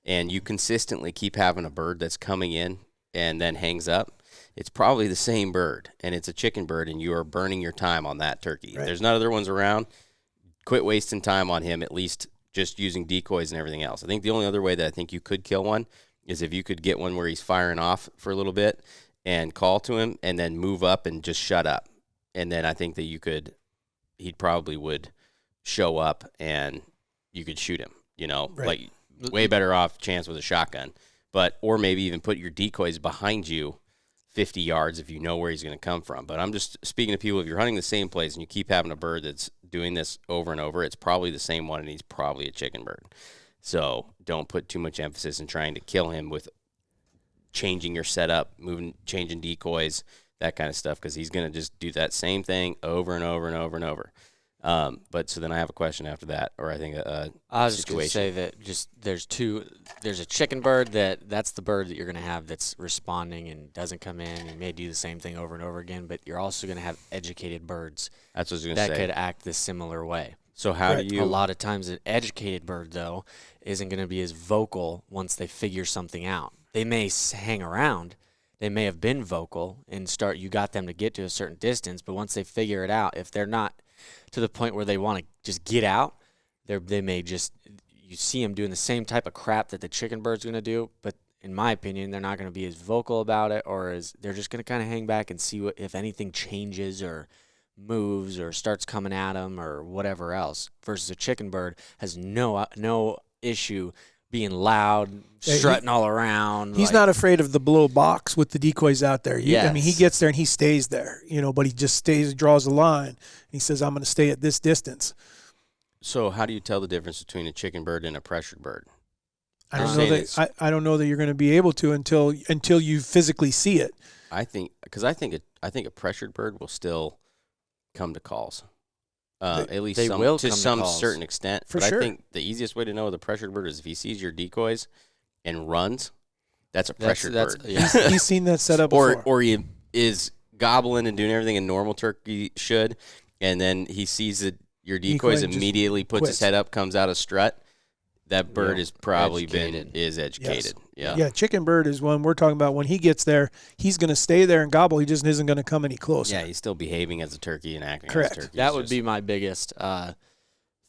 and you consistently keep having a bird that's coming in and then hangs up, it's probably the same bird, and it's a chicken bird, and you are burning your time on that turkey. Right. There's not other ones around. Quit wasting time on him, at least just using decoys and everything else. I think the only other way that I think you could kill one is if you could get one where he's firing off for a little bit and call to him and then move up and just shut up. And then I think that he probably would show up and you could shoot him, Right. like way better off chance with a shotgun, or maybe even put your decoys behind you 50 yards if you know where he's going to come from. But I'm just speaking to people, if you're hunting the same place and you keep having a bird that's doing this over and over, it's probably the same one, and he's probably a chicken bird. So don't put too much emphasis in trying to kill him with changing your setup, changing decoys, that kind of stuff, because he's going to just do that same thing over and over and over and over. But so then I have a question after that, or I think I was just going to say that there's a chicken bird that's the bird that you're going to have that's responding and doesn't come in. You may do the same thing over and over again, but you're also going to have educated birds that's what I was going to say. that could act this similar way. So how do you? A lot of times an educated bird, though, isn't going to be as vocal once they figure something out. They may hang around. They may have been vocal and you got them to get to a certain distance, but once they figure it out, if they're not to the point where they want to just get out, they may just, you see them doing the same type of crap that the chicken bird's going to do, but in my opinion, they're not going to be as vocal about it, or they're just going to kind of hang back and see if anything changes or moves or starts coming at them or whatever else, versus a chicken bird has no issue being loud, strutting all around. He's not afraid of the blow box with the decoys out there. Yes. I mean, he gets there and he stays there, but he just draws a line. And he says, I'm going to stay at this distance. So how do you tell the difference between a chicken bird and a pressured bird? I don't know that you're going to be able to until you physically see it. I think a pressured bird will still come to calls. At least to some certain extent. For sure. I think the easiest way to know the pressured bird is if he sees your decoys and runs, that's a pressured bird. Yeah. He's seen that setup before. Or he is gobbling and doing everything a normal turkey should, and then he sees that your decoys immediately puts his head up, comes out of strut. That bird is probably educated. Yes. Yeah. Yeah, chicken bird is one we're talking about. When he gets there, he's going to stay there and gobble. He just isn't going to come any closer. Yeah, he's still behaving as a turkey and acting Correct. as a turkey. That would be my biggest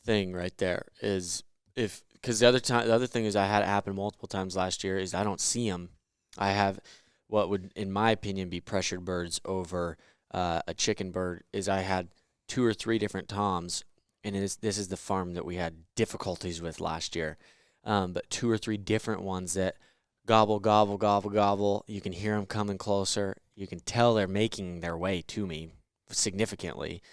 thing right there. Because the other thing is I had it happen multiple times last year is I don't see them. I have what would, in my opinion, be pressured birds over a chicken bird. Is I had 2 or 3 different toms. And this is the farm that we had difficulties with last year. But 2 or 3 different ones that gobble, gobble, gobble, gobble. You can hear them coming closer. You can tell they're making their way to me significantly,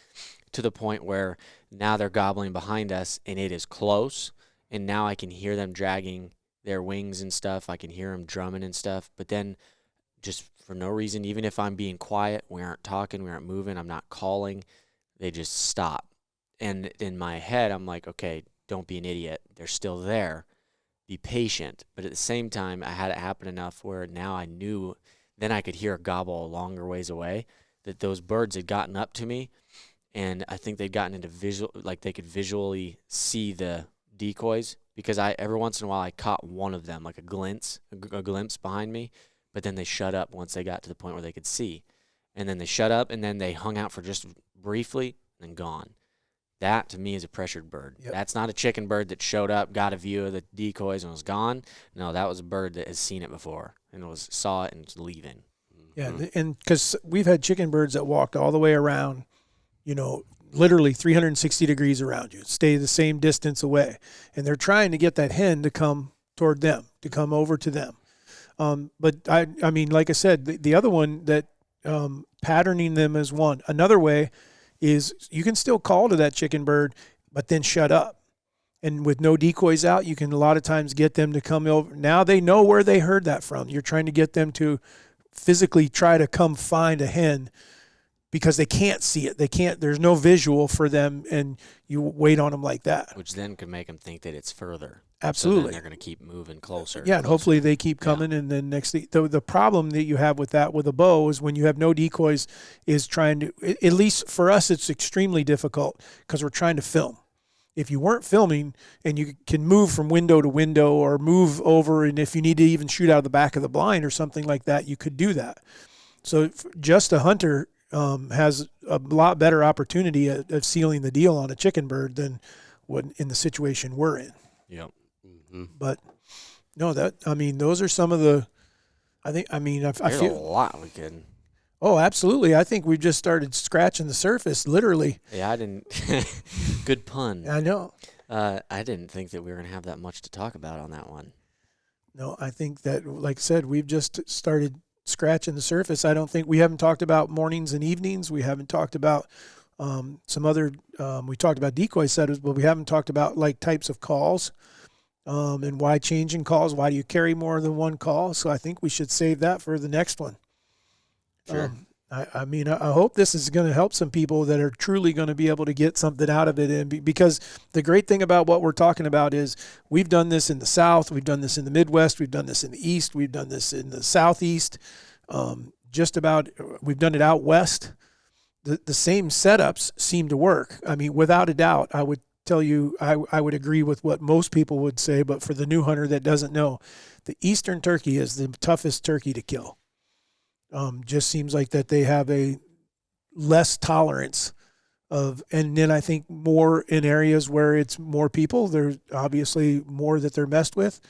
to the point where now they're gobbling behind us, and it is close. And now I can hear them dragging their wings and stuff. I can hear them drumming and stuff. But then just for no reason, even if I'm being quiet, we aren't talking, we aren't moving, I'm not calling, they just stop. And in my head, I'm like, okay, don't be an idiot. They're still there. Be patient. But at the same time, I had it happen enough where now I knew, then I could hear a gobble a longer ways away, that those birds had gotten up to me. And I think they'd gotten into they could visually see the decoys, because every once in a while I caught one of them, like a glimpse behind me. But then they shut up once they got to the point where they could see. And then they shut up, and then they hung out for just briefly and then gone. That, to me, is a pressured bird. Yep. That's not a chicken bird that showed up, got a view of the decoys, and was gone. No, that was a bird that has seen it before and saw it and was leaving. Yeah, and because we've had chicken birds that walked all the way around, literally 360 degrees around you, stay the same distance away. And they're trying to get that hen to come toward them, to come over to them. But, I mean, like I said, the other one that patterning them is one. Another way is you can still call to that chicken bird, but then shut up. And with no decoys out, you can a lot of times get them to come over. Now they know where they heard that from. You're trying to get them to physically try to come find a hen because they can't see it. There's no visual for them, and you wait on them like that. Which then could make them think that it's further. Absolutely. So then they're going to keep moving closer. Yeah, and hopefully they keep coming, and then next thing, the problem that you have with that with a bow is when you have no decoys is trying to, at least for us, it's extremely difficult because we're trying to film. If you weren't filming and you can move from window to window or move over, and if you need to even shoot out of the back of the blind or something like that, you could do that. So just a hunter has a lot better opportunity of sealing the deal on a chicken bird than what in the situation we're in. Yep. But no, those are some of the. I feel a lot we could. Oh, absolutely! I think we've just started scratching the surface, literally. Yeah, I didn't. Good pun. I know. I didn't think that we were going to have that much to talk about on that one. No, I think that, like I said, we've just started scratching the surface. I don't think we haven't talked about mornings and evenings. We haven't talked about some other. We talked about decoy setups, but we haven't talked about like types of calls and why changing calls. Why do you carry more than one call? So I think we should save that for the next one. Sure. I mean, I hope this is going to help some people that are truly going to be able to get something out of it. And because the great thing about what we're talking about is we've done this in the South, we've done this in the Midwest, we've done this in the East, we've done this in the Southeast, we've done it out West. The same setups seem to work. I mean, without a doubt, I would tell you, I would agree with what most people would say, but for the new hunter that doesn't know, the Eastern turkey is the toughest turkey to kill. Just seems like that they have a less tolerance of, and then I think more in areas where it's more people, there's obviously more that they're messed with.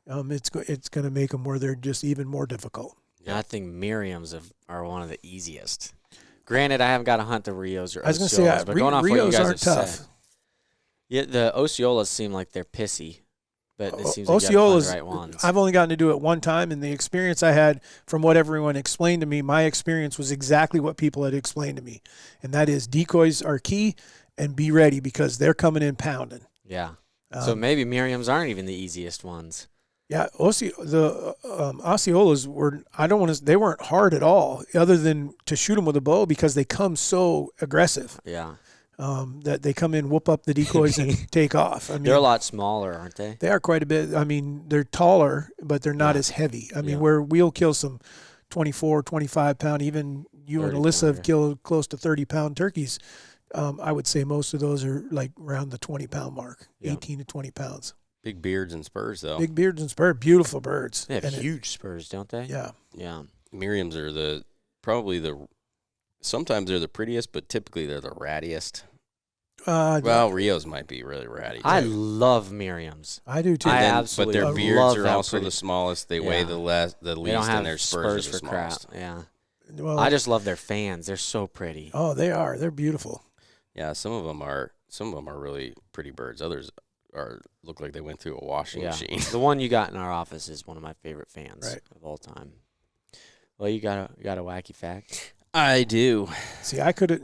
It's going to make them where they're just even more difficult. Yeah, I think Miriams are one of the easiest. Granted, I haven't got to hunt the Rios or Osceolas, I was going to say, but going off what you Rios guys aren't have tough. said, yeah, the Osceolas seem like they're pissy, but it seems like you gotta find Osceolas, the right ones. I've only gotten to do it one time, and the experience I had from what everyone explained to me, my experience was exactly what people had explained to me, and that is decoys are key, and be ready because they're coming in pounding. Yeah. So maybe Miriams aren't even the easiest ones. Yeah, the Osceolas were. They weren't hard at all, other than to shoot them with a bow because they come so aggressive. Yeah. That they come in, whoop up the decoys, and take off. I mean, They're a lot smaller, aren't they? they are quite a bit. I mean, they're taller, but they're not as heavy. I mean, where we'll kill some 24, 25 pound. Even you and 30 Alyssa have pounder. killed close to 30-pound turkeys. I would say most of those are like around the 20-pound mark, 18 to 20 pounds. Big beards and spurs, though. Big beards and spurs, beautiful birds. They have And huge spurs, don't they? yeah. Yeah. Miriams are sometimes they're the prettiest, but typically they're the rattiest. Well, Rios might be really ratty. I too. love Miriams. I do too. I But absolutely their love beards are how also pretty. the smallest. They weigh Yeah. the They don't least, have and their spurs are the for crap. smallest. Yeah. Well, I just love their fans. They're so pretty. oh, they are. They're beautiful. Yeah, some of them are really pretty birds. Others look like they went through a washing Yeah. machine. The one you got in our office is one of my favorite fans Right. of all time. Well, you got a wacky fact? I do. See, I could,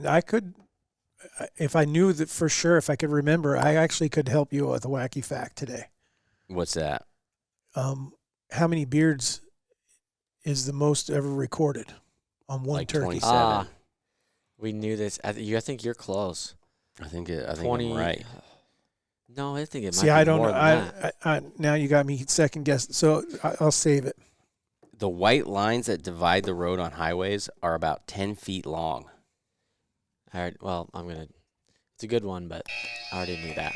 if I knew that for sure, if I could remember, I actually could help you with a wacky fact today. What's that? How many beards is the most ever recorded on one Like turkey? 27. We knew this. I think you're close. I think I'm 20. right. No, I think it might See, be I don't more know. than that. I now you got me second guessed, so I'll save it. The white lines that divide the road on highways are about 10 feet long. All right. Well, it's a good one, but I already knew that.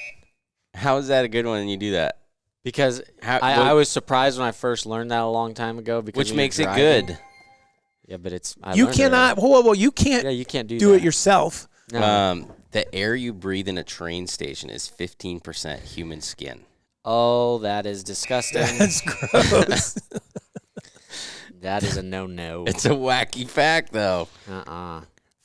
How is that a good one and you do that? Because I was surprised when I first learned that a long time ago. Because Which when you're makes it driving- good. Yeah, but it's You cannot. Whoa, you can't Yeah, you can't do do that. it yourself. No. The air you breathe in a train station is 15% human skin. Oh, that is disgusting. That's gross. That is a no-no. It's a wacky fact, though.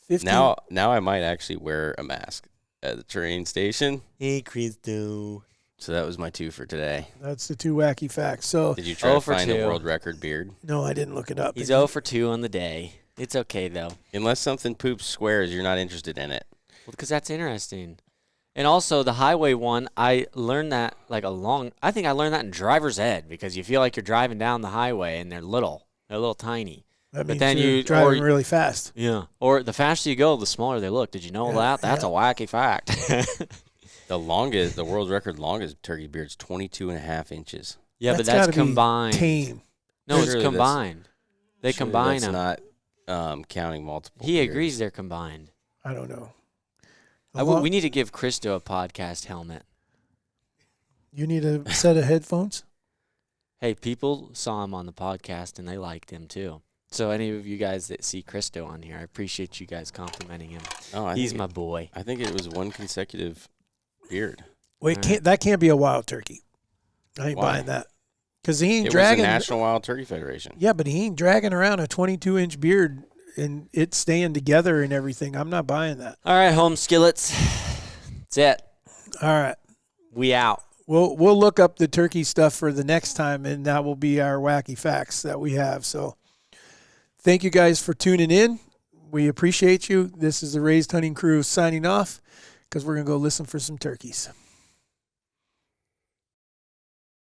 15, Now I might actually wear a mask at the train station. Hey, Christo. So that was my 2 for today. that's the two wacky facts. So Did you try 0 to for find the 2. world record beard? no, I didn't look it up. He's 0 for 2 on the day. It's okay, though. Unless something poops squares, you're not interested in it. Well, because that's interesting. And also, the highway one, I learned that I think I learned that in driver's ed because you feel like you're driving down the highway and they're little. They're a little tiny. That but means then you're you- driving or- really fast. Yeah. Or the faster you go, the smaller they look. Did you know Yeah, that? That's yeah. a wacky fact. The world record longest turkey beard's 22.5 inches. Yeah, but That's gotta that's be combined. Tame. No, it's Surely that's- combined. They Surely combine that's them. not counting multiple. He beards. agrees they're combined. I don't know. We need to give Christo a podcast helmet. You need a set of headphones. Hey, people saw him on the podcast and they liked him too. So any of you guys that see Christo on here, I appreciate you guys complimenting him. Oh, He's my boy. I think it was one consecutive beard. Wait, Alright. that can't be a wild turkey. I ain't Why? buying that. Because he ain't It dragging. was the National Wild Turkey Federation. Yeah, but he ain't dragging around a 22-inch beard and it staying together and everything. I'm not buying that. All right, home skillets. That's it. All right. We out. We'll look up the turkey stuff for the next time, and that will be our wacky facts that we have. So Thank you guys for tuning in. We appreciate you. This is the Raised Hunting Crew signing off because we're going to go listen for some turkeys.